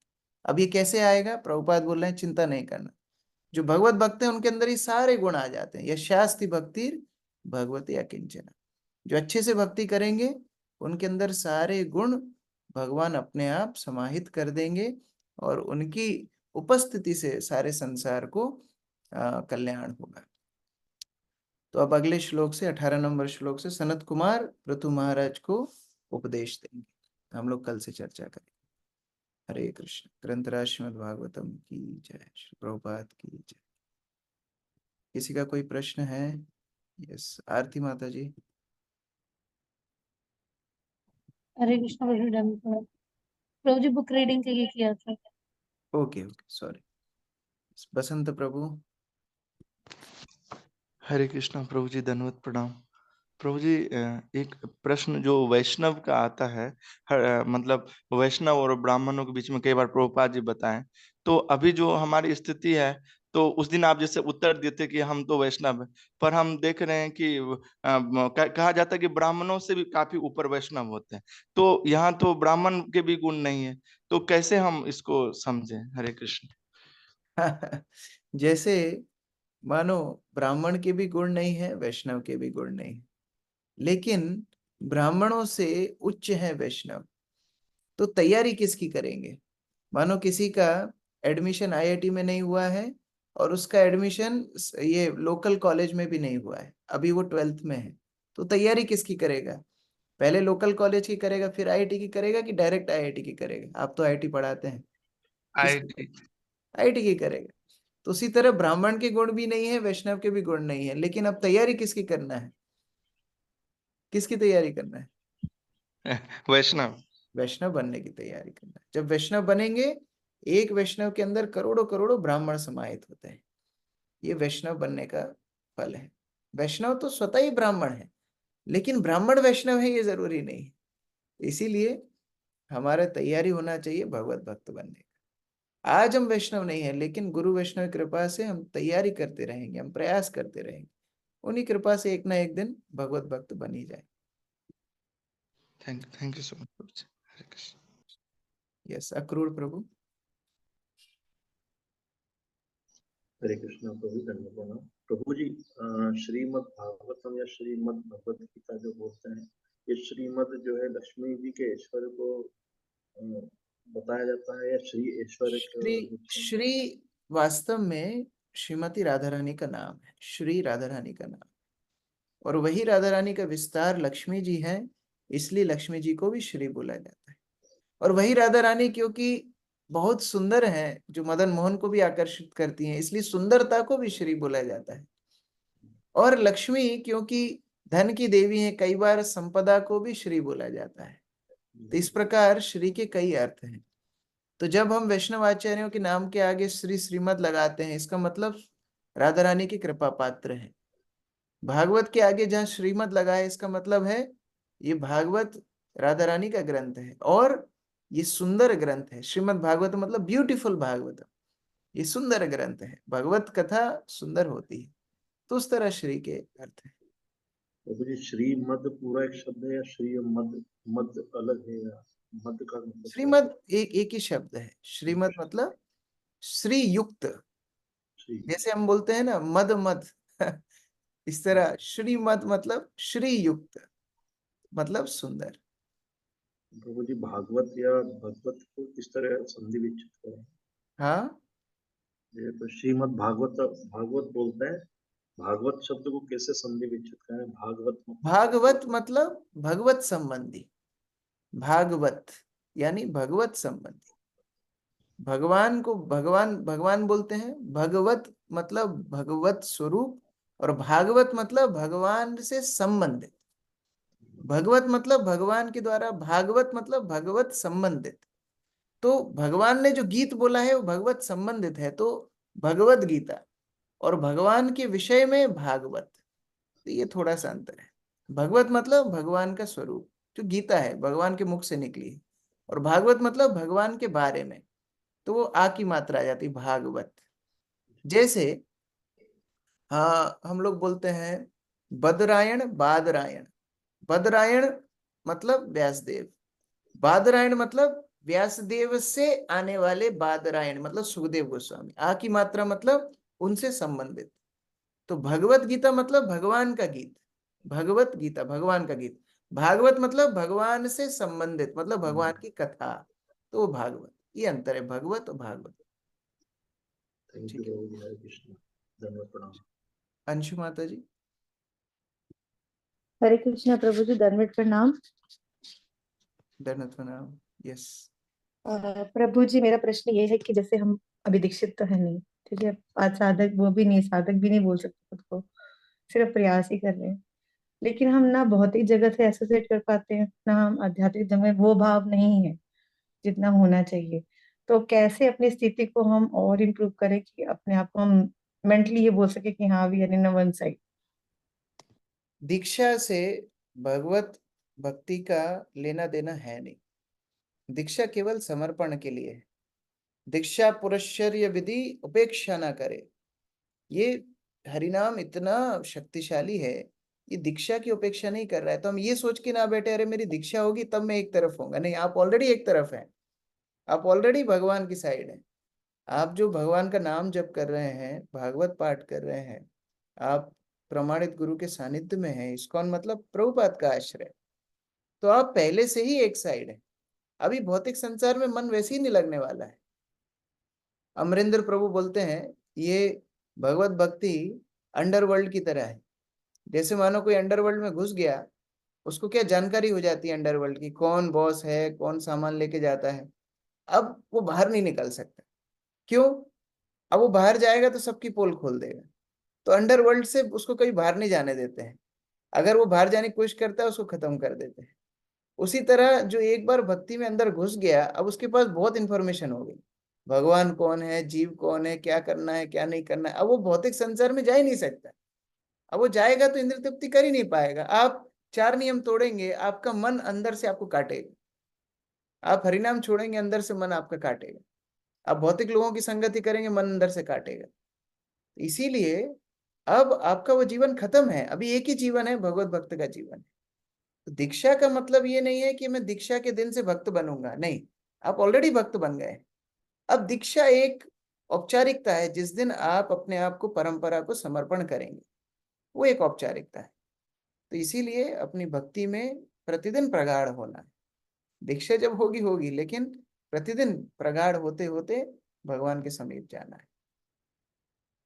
अब ये कैसे आएगा? प्रभुपाद बोल रहे हैं, चिंता नहीं करना। जो भगवत भक्त हैं उनके अंदर ये सारे गुण आ जाते हैं। यशास्ति भक्तिर भगवती अकिंचना। जो अच्छे से भक्ति करेंगे उनके अंदर सारे गुण भगवान अपने आप समाहित कर देंगे, और उनकी उपस्थिति से सारे संसार को कल्याण होगा। तो अब अगले श्लोक से, 18 नंबर श्लोक से सनत कुमार पृथु महाराज को उपदेश देंगे। हम लोग कल से चर्चा करेंगे। हरे कृष्ण। ग्रंथराज श्रीमद् भागवतम की जय, श्री प्रभुपाद की जय। किसी का कोई प्रश्न है? यस, आरती माता जी। हरे कृष्ण प्रभु जी, बुक रीडिंग के लिए किया था। Okay okay, sorry. बसंत प्रभु। हरे कृष्णा प्रभु जी, धन्यवाद, प्रणाम। प्रभु जी, एक प्रश्न जो वैष्णव का आता है, मतलब वैष्णव और ब्राह्मणों के बीच में कई बार प्रभुपाद जी बताएं, तो अभी जो हमारी स्थिति है, तो उस दिन आप जैसे उत्तर देते कि हम तो वैष्णव हैं, पर हम देख रहे हैं कि कहा जाता है कि ब्राह्मणों से भी काफी ऊपर वैष्णव होते हैं, तो यहाँ तो ब्राह्मण के भी गुण नहीं है, तो कैसे हम इसको समझें? हरे कृष्ण। जैसे मानो ब्राह्मण के भी गुण नहीं है, वैष्णव के भी गुण नहीं है, लेकिन ब्राह्मणों से उच्च है वैष्णव। तो तैयारी किसकी करेंगे? मानो किसी का एडमिशन आईआईटी में नहीं हुआ है, और उसका एडमिशन ये लोकल कॉलेज में भी नहीं हुआ है, अभी वो 12th में है। तो तैयारी किसकी करेगा? पहले लोकल कॉलेज की करेगा, फिर आईआईटी की करेगा, कि डायरेक्ट आईआईटी की करेगा? आप तो आईआईटी पढ़ाते हैं, आईआईटी। आईआईटी की करेगा। तो उसी तरह ब्राह्मण के गुण भी नहीं है, वैष्णव के भी गुण नहीं है, लेकिन अब तैयारी किसकी करना है? किसकी तैयारी करना है? वैष्णव। वैष्णव बनने की तैयारी करना है। जब वैष्णव बनेंगे, एक वैष्णव के अंदर करोड़ों करोड़ों ब्राह्मण समाहित होते हैं। ये वैष्णव बनने का फल है। वैष्णव तो स्वतः ही ब्राह्मण है, लेकिन ब्राह्मण वैष्णव है ये जरूरी नहीं है। इसीलिए हमारा तैयारी होना चाहिए भगवत भक्त बनने का। आज हम वैष्णव नहीं है, लेकिन गुरु वैष्णव कृपा से हम तैयारी करते रहेंगे, हम प्रयास करते रहेंगे। उन्हीं कृपा से एक ना एक दिन भगवत भक्त बन ही जाए। Thank you so much. Hare Krishna. Yes, Akrur प्रभु। हरे कृष्णा प्रभु, धन्यवाद प्रभु जी। श्रीमद् भागवतम या श्रीमद् भगवत गीता जो बोलते हैं, ये श्रीमद् जो है लक्ष्मी जी के ऐश्वर्य को बताया जाता है, या श्री ऐश्वर्य श्री वास्तव में श्रीमती राधा रानी का नाम है, श्री राधा रानी का नाम, और वही राधा रानी का विस्तार लक्ष्मी जी है, इसलिए लक्ष्मी जी को भी श्री बोला जाता है। और वही राधा रानी क्योंकि बहुत सुंदर है, जो मदन मोहन को भी आकर्षित करती हैं, इसलिए सुंदरता को भी श्री बोला जाता है। और लक्ष्मी क्योंकि धन की देवी है, कई बार संपदा को भी श्री बोला जाता है। तो इस प्रकार श्री के कई अर्थ हैं। तो जब हम वैष्णव आचार्यों के नाम के आगे श्री श्रीमद लगाते हैं, इसका मतलब राधा रानी की कृपा पात्र है। भागवत के आगे जहाँ श्रीमद लगा है, इसका मतलब है ये भागवत राधा रानी का ग्रंथ है, और ये सुंदर ग्रंथ है। श्रीमद भागवत मतलब ब्यूटीफुल भागवत, ये सुंदर ग्रंथ है। भगवत कथा सुंदर होती है, तो उस तरह श्री के अर्थ है। प्रभु जी, श्रीमद पूरा एक शब्द है या श्री मद मद अलग है, या मद का मतलब? श्रीमद एक ही शब्द है। श्रीमद मतलब श्री युक्त, जैसे हम बोलते हैं ना मद मद इस तरह श्रीमद मतलब श्री युक्त, मतलब सुंदर। प्रभु जी, भागवत या भगवत को किस तरह संधि विच्छेद करें? हाँ, ये तो श्रीमद् भागवत भागवत बोलते हैं। भागवत शब्द को कैसे संधि विच्छेद करें? भागवत भागवत मतलब भगवत संबंधी, भागवत यानी भगवत संबंधी। भगवान को भगवान भगवान बोलते हैं, भगवत मतलब भगवत स्वरूप, और भागवत मतलब भगवान से संबंधित। भगवत मतलब भगवान के द्वारा, भागवत मतलब भगवत संबंधित। तो भगवान ने जो गीत बोला है वो भगवत संबंधित है, तो भगवत गीता, और भगवान के विषय में भागवत, तो ये थोड़ा सा अंतर है। भगवत मतलब भगवान का स्वरूप, जो गीता है भगवान के मुख से निकली है, और भागवत मतलब भगवान के बारे में, तो वो आ की मात्रा आ जाती भागवत। जैसे हाँ, हम लोग बोलते हैं बदरायण बादरायण। बदरायण मतलब व्यासदेव, बादरायण मतलब व्यासदेव से आने वाले बादरायण मतलब सुखदेव गोस्वामी। आ की मात्रा मतलब उनसे संबंधित। तो भगवत गीता मतलब भगवान का गीत, भगवत गीता भगवान का गीत। भागवत मतलब भगवान से संबंधित, मतलब भगवान की कथा, तो वो भागवत। ये अंतर है भगवत और भागवत। थैंक यू प्रभु जी। हरे कृष्ण। धन्यवाद। प्रणाम। अंशु माता जी। हरे कृष्णा प्रभु जी, दंडवत प्रणाम। धन्यवाद प्रणाम। यस प्रभु जी, मेरा प्रश्न ये है कि जैसे हम अभी दीक्षित तो है नहीं, ठीक है, आज साधक वो भी नहीं, साधक भी नहीं बोल सकते खुद को, सिर्फ प्रयास ही कर रहे हैं, लेकिन हम ना भौतिक जगत से एसोसिएट कर पाते हैं, ना हम आध्यात्मिक जगत में, वो भाव नहीं है जितना होना चाहिए। तो कैसे अपनी स्थिति को हम और इम्प्रूव करें कि अपने आप को हम मेंटली ये बोल सके कि हाँ we are in one side. दीक्षा से भगवत भक्ति का लेना देना है नहीं। दीक्षा केवल समर्पण के लिए है। दीक्षा पुरस्चर्य विधि उपेक्षा ना करे। ये हरिनाम इतना शक्तिशाली है, ये दीक्षा की उपेक्षा नहीं कर रहा है। तो हम ये सोच के ना बैठे अरे मेरी दीक्षा होगी तब मैं एक तरफ होऊंगा, नहीं, आप ऑलरेडी एक तरफ हैं, आप ऑलरेडी भगवान की साइड हैं। आप जो भगवान का नाम जप कर रहे हैं, भागवत पाठ कर रहे हैं, आप प्रमाणित गुरु के सानिध्य में हैं, इस्कॉन मतलब प्रभुपाद का आश्रय, तो आप पहले से ही एक साइड है। अभी भौतिक संसार में मन वैसे ही नहीं लगने वाला है। अमरिंदर प्रभु बोलते हैं ये भगवत भक्ति अंडरवर्ल्ड की तरह है। जैसे मानो कोई अंडरवर्ल्ड में घुस गया, उसको क्या जानकारी हो जाती है अंडरवर्ल्ड की, कौन बॉस है, कौन सामान लेके जाता है। अब वो बाहर नहीं निकल सकता। क्यों? अब वो बाहर जाएगा तो सबकी पोल खोल देगा। तो अंडरवर्ल्ड से उसको कभी बाहर नहीं जाने देते हैं। अगर वो बाहर जाने की कोशिश करता है उसको खत्म कर देते हैं। उसी तरह जो एक बार भक्ति में अंदर घुस गया, अब उसके पास बहुत इंफॉर्मेशन हो गई, भगवान कौन है, जीव कौन है, क्या करना है क्या नहीं करना है। अब वो भौतिक संसार में जा ही नहीं सकता। अब वो जाएगा तो इंद्र तृप्ति कर ही नहीं पाएगा। आप 4 नियम तोड़ेंगे, आपका मन अंदर से आपको काटेगा। आप हरिनाम छोड़ेंगे, अंदर से मन आपका काटेगा। आप भौतिक लोगों की संगति करेंगे, मन अंदर से काटेगा। इसीलिए अब आपका वो जीवन खत्म है। अभी एक ही जीवन है, भगवत भक्त का जीवन है। तो दीक्षा का मतलब ये नहीं है कि मैं दीक्षा के दिन से भक्त बनूंगा, नहीं, आप ऑलरेडी भक्त बन गए। अब दीक्षा एक औपचारिकता है, जिस दिन आप अपने आप को परंपरा को समर्पण करेंगे, वो एक औपचारिकता है। तो इसीलिए अपनी भक्ति में प्रतिदिन प्रगाढ़ होना है। दीक्षा जब होगी होगी, लेकिन प्रतिदिन प्रगाढ़ होते होते भगवान के समीप जाना है।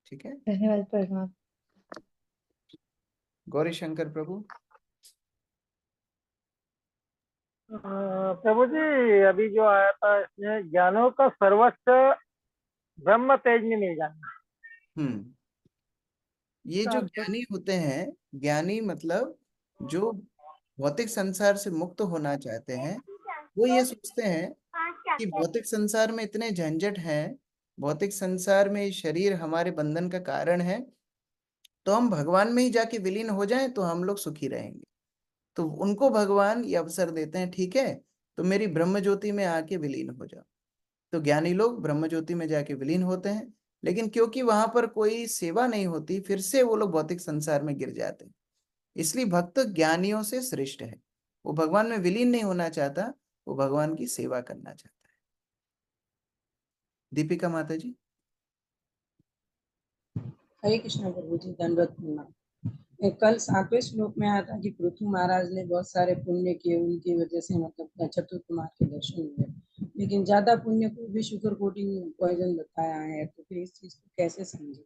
ठीक है, धन्यवाद प्रणाम। गौरी शंकर प्रभु। प्रभु जी, अभी जो आया था इसमें ज्ञानों का सर्वस्व ब्रह्म तेज में मिल जाना। ये जो ज्ञानी होते हैं, ज्ञानी मतलब जो भौतिक संसार से मुक्त होना चाहते हैं, वो ये सोचते हैं कि भौतिक संसार में इतने झंझट हैं, भौतिक संसार में शरीर हमारे बंधन का कारण है, तो हम भगवान में ही जाके विलीन हो जाएं तो हम लोग सुखी रहेंगे। तो उनको भगवान ये अवसर देते हैं, ठीक है तो मेरी ब्रह्म ज्योति में आके विलीन हो जाओ। तो ज्ञानी लोग ब्रह्म ज्योति में जाके विलीन होते हैं, लेकिन क्योंकि वहां पर कोई सेवा नहीं होती, फिर से वो लोग भौतिक संसार में गिर जाते हैं। इसलिए भक्त ज्ञानियों से श्रेष्ठ है। वो भगवान में विलीन नहीं होना चाहता, वो भगवान की सेवा करना चाहता है। दीपिका माता जी। हरे कृष्ण प्रभु जी, दंडवत प्रणाम। कल 7वें श्लोक में आया था कि पृथु महाराज ने बहुत सारे पुण्य किए, उनकी वजह से मतलब चतुर कुमार के दर्शन हुए। लेकिन ज्यादा पुण्य को भी शुगर कोटिंग पॉइजन बताया है, तो फिर इस चीज को कैसे समझे?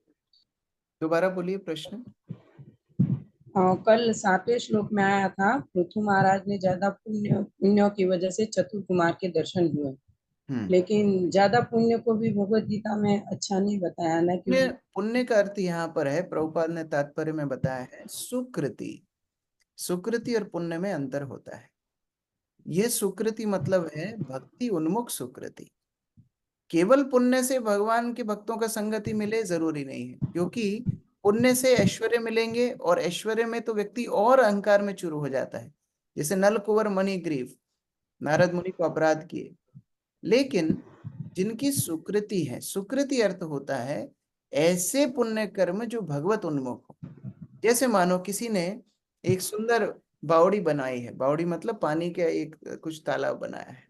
दोबारा बोलिए प्रश्न। कल 7वें श्लोक में आया था, पृथु महाराज ने ज्यादा पुण्यों की वजह से चतुर कुमार के दर्शन हुए, लेकिन ज्यादा पुण्य को भी भगवत गीता में अच्छा नहीं बताया ना, पुण्य क्योंकि पुण्य का अर्थ यहाँ पर है, प्रभुपाद ने तात्पर्य में बताया है, सुकृति। सुकृति और पुण्य में अंतर होता है। यह सुकृति मतलब है भक्ति उन्मुख सुकृति। केवल पुण्य से भगवान के भक्तों का संगति मिले जरूरी नहीं है, क्योंकि पुण्य से ऐश्वर्य मिलेंगे और ऐश्वर्य में तो व्यक्ति और अहंकार में चूर हो जाता है, जैसे नल कुंवर मणि ग्रीव, नारद मुनि को अपराध किए। लेकिन जिनकी सुकृति है, सुकृति अर्थ होता है ऐसे पुण्य कर्म जो भगवत उन्मुख हो। जैसे मानो किसी ने एक सुंदर बावड़ी बनाई है, बावड़ी मतलब पानी का एक कुछ तालाब बनाया है,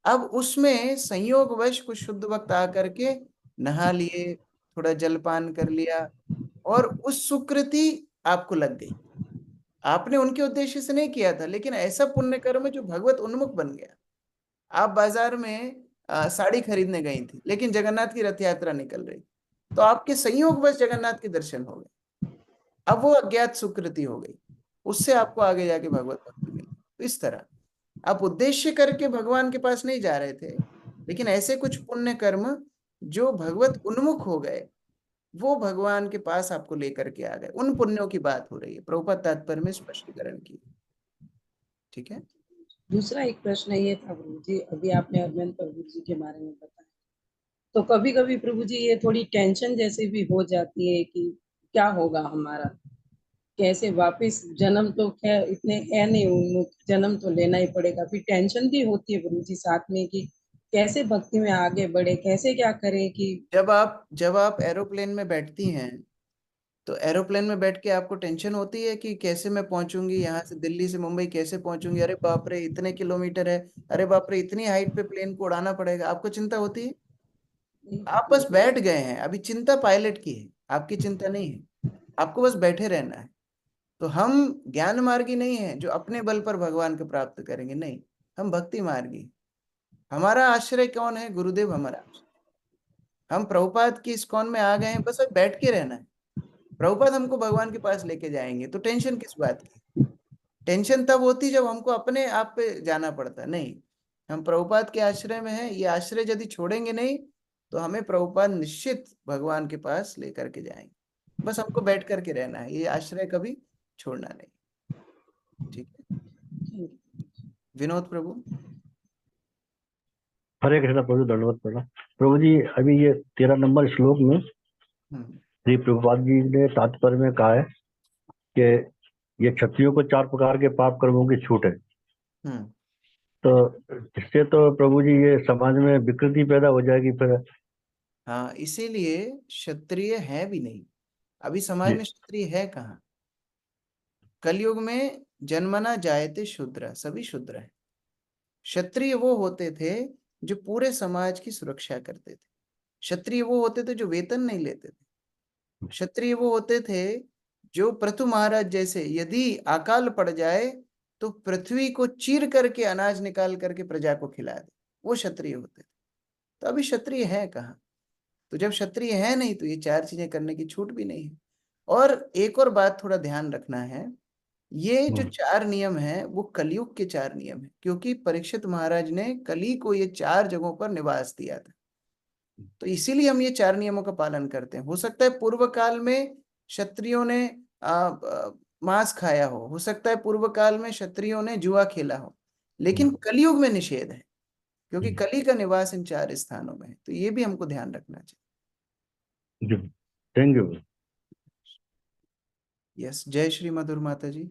अब उसमें संयोगवश कुछ शुद्ध भक्त आकर के नहा लिए, थोड़ा जलपान कर लिया, और उस सुकृति आपको लग गई। आपने उनके उद्देश्य से नहीं किया था, लेकिन ऐसा पुण्य कर्म जो भगवत उन्मुख बन गया। आप बाजार में साड़ी खरीदने गई थी, लेकिन जगन्नाथ की रथ यात्रा निकल रही, तो आपके संयोगवश जगन्नाथ के दर्शन हो गए। अब वो अज्ञात सुकृति हो गई, उससे आपको आगे जाके भगवत भक्ति मिली। तो इस तरह आप उद्देश्य करके भगवान के पास नहीं जा रहे थे, लेकिन ऐसे कुछ पुण्य कर्म जो भगवत उन्मुख हो गए, वो भगवान के पास आपको लेकर के आ गए। उन पुण्यों की बात हो रही है, प्रभुपाद तात्पर्य में स्पष्टीकरण की। ठीक है। दूसरा एक प्रश्न ये था प्रभु जी, अभी आपने अरविंद प्रभु जी के बारे में बताया, तो कभी कभी प्रभु जी ये थोड़ी टेंशन जैसी भी हो जाती है कि क्या होगा हमारा, कैसे वापस जन्म तो खैर इतने है नहीं, जन्म तो लेना ही पड़ेगा, फिर टेंशन भी होती है प्रभु जी साथ में कि कैसे भक्ति में आगे बढ़े, कैसे क्या करें कि जब आप एरोप्लेन में बैठती हैं, तो एरोप्लेन में बैठ के आपको टेंशन होती है कि कैसे मैं पहुंचूंगी, यहाँ से दिल्ली से मुंबई कैसे पहुंचूंगी, अरे बाप रे इतने किलोमीटर है, अरे बाप रे इतनी हाइट पे प्लेन को उड़ाना पड़ेगा, आपको चिंता होती है? आप बस बैठ गए हैं, अभी चिंता पायलट की है, आपकी चिंता नहीं है, आपको बस बैठे रहना है। तो हम ज्ञान मार्गी नहीं है जो अपने बल पर भगवान को प्राप्त करेंगे, नहीं, हम भक्ति मार्गी। हमारा आश्रय कौन है? गुरुदेव हमारा आश्रय। हम प्रभुपाद की इस्कॉन में आ गए हैं, बस अब बैठ के रहना है, प्रभुपाद हमको भगवान के पास लेके जाएंगे। तो टेंशन किस बात की? टेंशन तब होती जब हमको अपने आप पे जाना पड़ता। नहीं, हम प्रभुपाद के आश्रय में हैं, ये आश्रय यदि छोड़ेंगे नहीं तो हमें प्रभुपाद निश्चित भगवान के पास लेकर के जाएंगे। बस हमको बैठ करके रहना है, ये आश्रय कभी छोड़ना नहीं। ठीक है। विनोद प्रभु। हरे कृष्णा प्रभु, दंडवत प्रणाम प्रभु जी। अभी ये 13 नंबर श्लोक में श्री प्रभुपाद जी ने तात्पर्य में कहा है कि ये क्षत्रियों को 4 प्रकार के पाप कर्मों की छूट है। तो इससे तो प्रभु जी ये समाज में विकृति पैदा हो जाएगी फिर। हाँ, इसीलिए क्षत्रिय है भी नहीं, अभी समाज में क्षत्रिय है कहाँ? कलयुग में जन्मना जायते शूद्र, सभी शूद्र है। क्षत्रिय वो होते थे जो पूरे समाज की सुरक्षा करते थे। क्षत्रिय वो होते थे जो वेतन नहीं लेते थे। क्षत्रिय वो होते थे जो पृथु महाराज जैसे यदि अकाल पड़ जाए तो पृथ्वी को चीर करके अनाज निकाल करके प्रजा को खिला दे, वो क्षत्रिय होते थे। तो अभी क्षत्रिय है कहाँ? तो जब क्षत्रिय है नहीं तो ये 4 चीजें करने की छूट भी नहीं है। और एक और बात थोड़ा ध्यान रखना है, ये जो 4 नियम है वो कलयुग के 4 नियम है, क्योंकि परीक्षित महाराज ने कली को ये 4 जगहों पर निवास दिया था। तो इसीलिए हम ये 4 नियमों का पालन करते हैं। हो सकता है पूर्व काल में क्षत्रियों ने मांस खाया हो सकता है पूर्व काल में क्षत्रियों ने जुआ खेला हो, लेकिन कलयुग में निषेध है, क्योंकि कली का निवास इन 4 स्थानों में है। तो ये भी हमको ध्यान रखना चाहिए। Thank you. यस, जय श्री मधुर माता जी।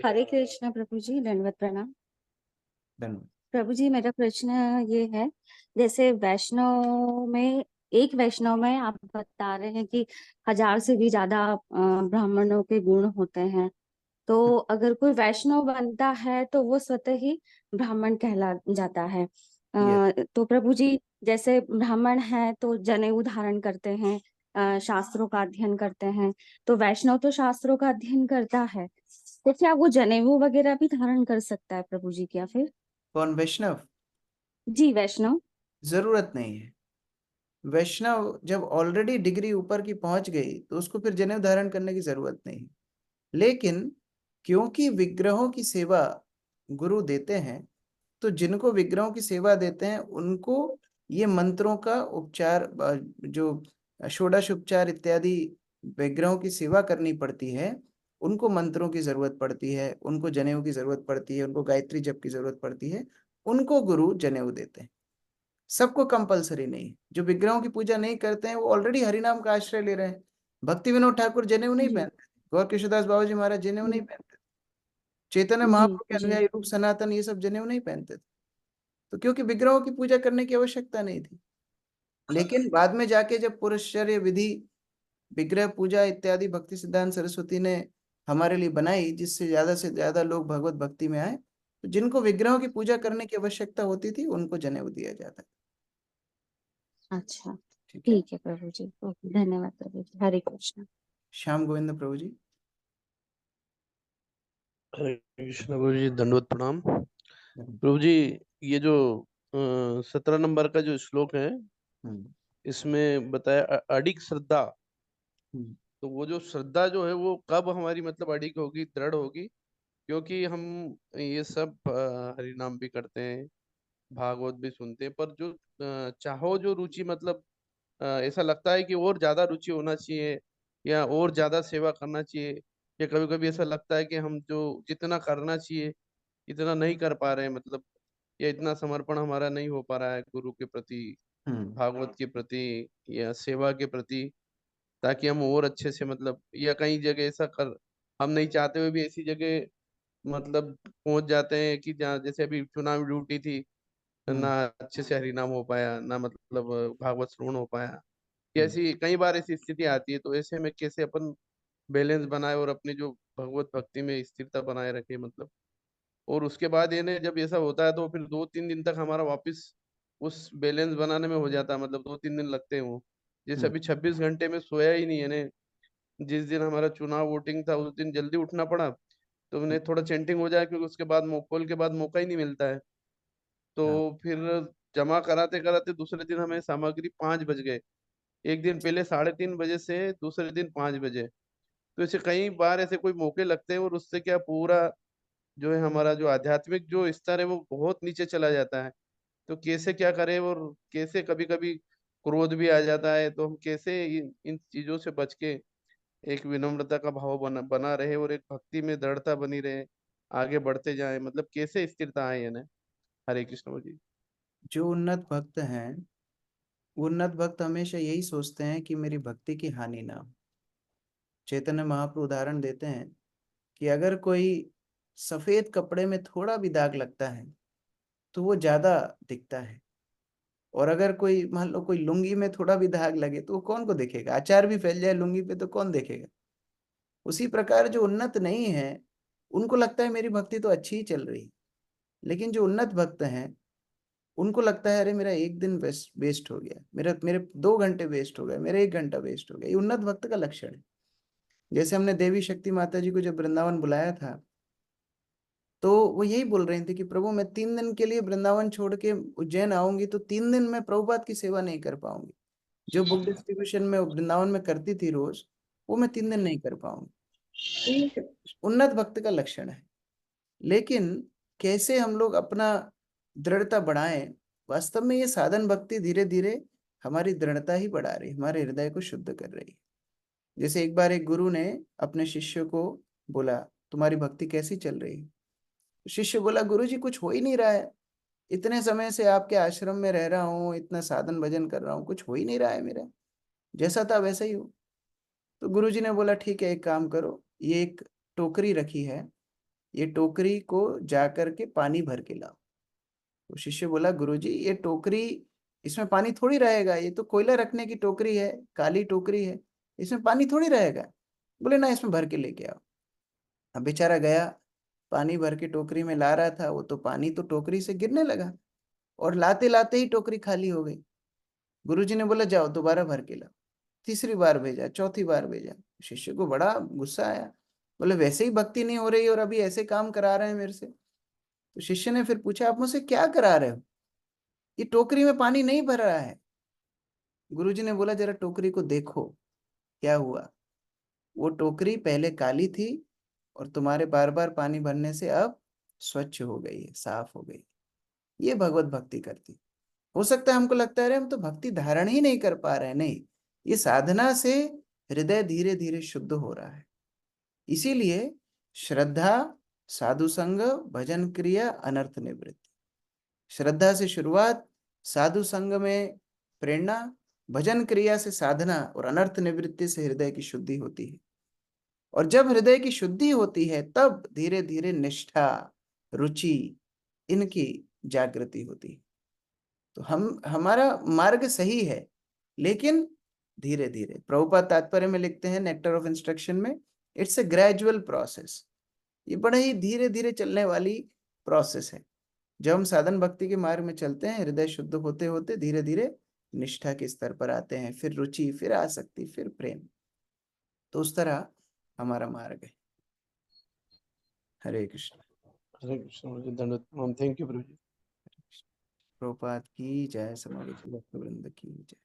हरे कृष्ण प्रभु जी, दंडवत प्रणाम। धन्यवाद प्रभु जी, मेरा प्रश्न ये है, जैसे वैष्णव में, एक वैष्णव में आप बता रहे हैं कि 1000 से भी ज्यादा ब्राह्मणों के गुण होते हैं, तो अगर कोई वैष्णव बनता है तो वो स्वतः ही ब्राह्मण कहला जाता है। तो प्रभु जी, जैसे ब्राह्मण है तो जनेऊ धारण करते हैं, शास्त्रों का अध्ययन करते हैं, तो वैष्णव तो शास्त्रों का अध्ययन करता है, तो क्या वो जनेऊ वगैरह भी धारण कर सकता है प्रभु जी? क्या फिर? कौन वैष्णव? जी, वैष्णव। जरूरत नहीं है। वैष्णव जब ऑलरेडी डिग्री ऊपर की पहुंच गई तो उसको फिर जनेऊ धारण करने की जरूरत नहीं। लेकिन क्योंकि विग्रहों की सेवा गुरु देते हैं, तो जिनको विग्रहों की सेवा देते हैं उनको ये मंत्रों का उपचार, जो षोडश उपचार इत्यादि विग्रहों की सेवा करनी पड़ती है, उनको मंत्रों की जरूरत पड़ती है, उनको जनेऊ की जरूरत पड़ती है, उनको गायत्री जप की जरूरत पड़ती है, उनको गुरु जनेऊ देते हैं। सबको कंपलसरी नहीं। जो विग्रहों की पूजा नहीं करते हैं वो ऑलरेडी हरिनाम का आश्रय ले रहे हैं। भक्ति विनोद ठाकुर जनेऊ नहीं जी पहनते, गौर किशोरदास बाबा जी महाराज जनेऊ नहीं जी पहनते, चैतन्य जी महाप्रभु के जी अनुयायी रूप सनातन ये सब जनेऊ नहीं पहनते थे। तो क्योंकि विग्रहों की पूजा करने की आवश्यकता नहीं थी। लेकिन बाद में जाके जब पुरस्चर्य विधि, विग्रह पूजा इत्यादि भक्ति सिद्धांत सरस्वती ने हमारे लिए बनाई, जिससे ज्यादा से ज्यादा लोग भगवत भक्ति में आए, तो जिनको विग्रहों की पूजा करने की आवश्यकता होती थी उनको जनेऊ दिया जाता था। अच्छा, ठीक है। ठीक है प्रभु जी। ओके, धन्यवाद प्रभु जी। हरे कृष्ण। श्याम गोविंद प्रभु जी। हरे कृष्ण प्रभु जी, दंडवत प्रणाम प्रभु जी। ये जो 17 नंबर का जो श्लोक है, इसमें बताया अडिग श्रद्धा। तो वो जो श्रद्धा जो है वो कब हमारी मतलब अडिग होगी, दृढ़ होगी? क्योंकि हम ये सब हरि नाम भी करते हैं, भागवत भी सुनते हैं, पर जो चाहो जो रुचि मतलब ऐसा लगता है कि और ज्यादा रुचि होना चाहिए, या और ज्यादा सेवा करना चाहिए, या कभी कभी ऐसा लगता है कि हम जो जितना करना चाहिए इतना नहीं कर पा रहे हैं, मतलब या इतना समर्पण हमारा नहीं हो पा रहा है गुरु के प्रति, भागवत के प्रति, या सेवा के प्रति, ताकि हम और अच्छे से मतलब, या कई जगह ऐसा कर हम नहीं चाहते हुए भी ऐसी जगह मतलब पहुंच जाते हैं कि जहाँ, जैसे अभी चुनाव ड्यूटी थी, ना अच्छे से हरिनाम हो पाया, ना मतलब भागवत श्रवण हो पाया, कि ऐसी कई बार ऐसी स्थिति आती है। तो ऐसे में कैसे अपन बैलेंस बनाए और अपनी जो भगवत भक्ति में स्थिरता बनाए रखे मतलब। और उसके बाद ये ने जब ऐसा होता है तो फिर 2-3 दिन तक हमारा वापस उस बैलेंस बनाने में हो जाता है, मतलब 2-3 दिन लगते हैं वो। जैसे अभी 26 घंटे में सोया ही नहीं है ने। जिस दिन हमारा चुनाव वोटिंग था उस दिन जल्दी उठना पड़ा, तो उन्हें थोड़ा चेंटिंग हो जाए, क्योंकि उसके बाद पोल के बाद मौका ही नहीं मिलता है। तो फिर जमा कराते कराते दूसरे दिन हमें सामग्री 5 बज गए। एक दिन पहले 3:30 बजे से दूसरे दिन 5 बजे। तो ऐसे कई बार ऐसे कोई मौके लगते हैं, और उससे क्या पूरा जो है हमारा जो आध्यात्मिक जो स्तर है वो बहुत नीचे चला जाता है। तो कैसे क्या करें, और कैसे कभी कभी क्रोध भी आ जाता है, तो हम कैसे इन चीजों से बच के एक विनम्रता का भाव बना रहे, और एक भक्ति में दृढ़ता बनी रहे, आगे बढ़ते जाए, मतलब कैसे स्थिरता आए यानी। हरे कृष्ण जी। जो उन्नत भक्त हैं, उन्नत भक्त हमेशा यही सोचते हैं कि मेरी भक्ति की हानि ना हो। चैतन्य महाप्रभु उदाहरण देते हैं कि अगर कोई सफेद कपड़े में थोड़ा भी दाग लगता है तो वो ज्यादा दिखता है, और अगर कोई मान लो कोई लुंगी में थोड़ा भी दाग लगे तो वो कौन को देखेगा? अचार भी फैल जाए लुंगी पे तो कौन देखेगा? उसी प्रकार जो उन्नत नहीं है उनको लगता है मेरी भक्ति तो अच्छी ही चल रही है, लेकिन जो उन्नत भक्त हैं उनको लगता है अरे मेरा एक दिन वेस्ट हो गया, मेरा मेरे 2 घंटे वेस्ट हो गए, मेरा 1 घंटा वेस्ट हो गया। ये उन्नत भक्त का लक्षण है। जैसे हमने देवी शक्ति माता जी को जब वृंदावन बुलाया था, तो वो यही बोल रही थी कि प्रभु मैं 3 दिन के लिए वृंदावन छोड़ के उज्जैन आऊंगी तो 3 दिन में प्रभुपाद की सेवा नहीं कर पाऊंगी। जो बुक डिस्ट्रीब्यूशन में वृंदावन में करती थी रोज, वो मैं 3 दिन नहीं कर पाऊंगी। तो ये उन्नत भक्त का लक्षण है। लेकिन कैसे हम लोग अपना दृढ़ता बढ़ाएं? वास्तव में ये साधन भक्ति धीरे धीरे हमारी दृढ़ता ही बढ़ा रही, हमारे हृदय को शुद्ध कर रही है। जैसे एक बार एक गुरु ने अपने शिष्य को बोला तुम्हारी भक्ति कैसी चल रही है? शिष्य बोला गुरु जी कुछ हो ही नहीं रहा है, इतने समय से आपके आश्रम में रह रहा हूँ, इतना साधन भजन कर रहा हूँ, कुछ हो ही नहीं रहा है, मेरा जैसा था वैसा ही हो। तो गुरु जी ने बोला ठीक है एक काम करो, ये एक टोकरी रखी है, ये टोकरी को जा करके पानी भर के लाओ। तो शिष्य बोला गुरुजी ये टोकरी, इसमें पानी थोड़ी रहेगा, ये तो कोयला रखने की टोकरी है, काली टोकरी है, इसमें पानी थोड़ी रहेगा। बोले ना इसमें भर के लेके आओ। अब बेचारा गया, पानी भर के टोकरी में ला रहा था, वो तो पानी तो टोकरी से गिरने लगा, और लाते लाते ही टोकरी खाली हो गई। गुरुजी ने बोला जाओ दोबारा भर के लाओ। तीसरी बार भेजा, चौथी बार भेजा। शिष्य को बड़ा गुस्सा आया, बोले वैसे ही भक्ति नहीं हो रही और अभी ऐसे काम करा रहे हैं मेरे से। तो शिष्य ने फिर पूछा, आप मुझसे क्या करा रहे हो, ये टोकरी में पानी नहीं भर रहा है। गुरुजी ने बोला, जरा टोकरी को देखो क्या हुआ। वो टोकरी पहले काली थी और तुम्हारे बार बार पानी भरने से अब स्वच्छ हो गई है, साफ हो गई। ये भगवत भक्ति करती। हो सकता है हमको लगता है अरे हम तो भक्ति धारण ही नहीं कर पा रहे हैं। नहीं, ये साधना से हृदय धीरे धीरे शुद्ध हो रहा है। इसीलिए श्रद्धा, साधु संग, भजन क्रिया, अनर्थ निवृत्ति। श्रद्धा से शुरुआत, साधु संग में प्रेरणा, भजन क्रिया से साधना और अनर्थ निवृत्ति से हृदय की शुद्धि होती है। और जब हृदय की शुद्धि होती है तब धीरे धीरे निष्ठा, रुचि, इनकी जागृति होती है। तो हमारा मार्ग सही है, लेकिन धीरे धीरे। प्रभुपाद तात्पर्य में लिखते हैं नेक्टर ऑफ इंस्ट्रक्शन में, इट्स ए ग्रेजुअल प्रोसेस। ये बड़े ही धीरे धीरे चलने वाली प्रोसेस है। जब हम साधन भक्ति के मार्ग में चलते हैं, हृदय शुद्ध होते होते धीरे धीरे निष्ठा के स्तर पर आते हैं, फिर रुचि, फिर आसक्ति, फिर प्रेम। तो उस तरह हमारा मार्ग है। हरे कृष्ण। हरे कृष्ण। धन्यवाद। थैंक यू प्रभु जी। प्रभुपाद की जय, समवेत भक्त वृंद की जय।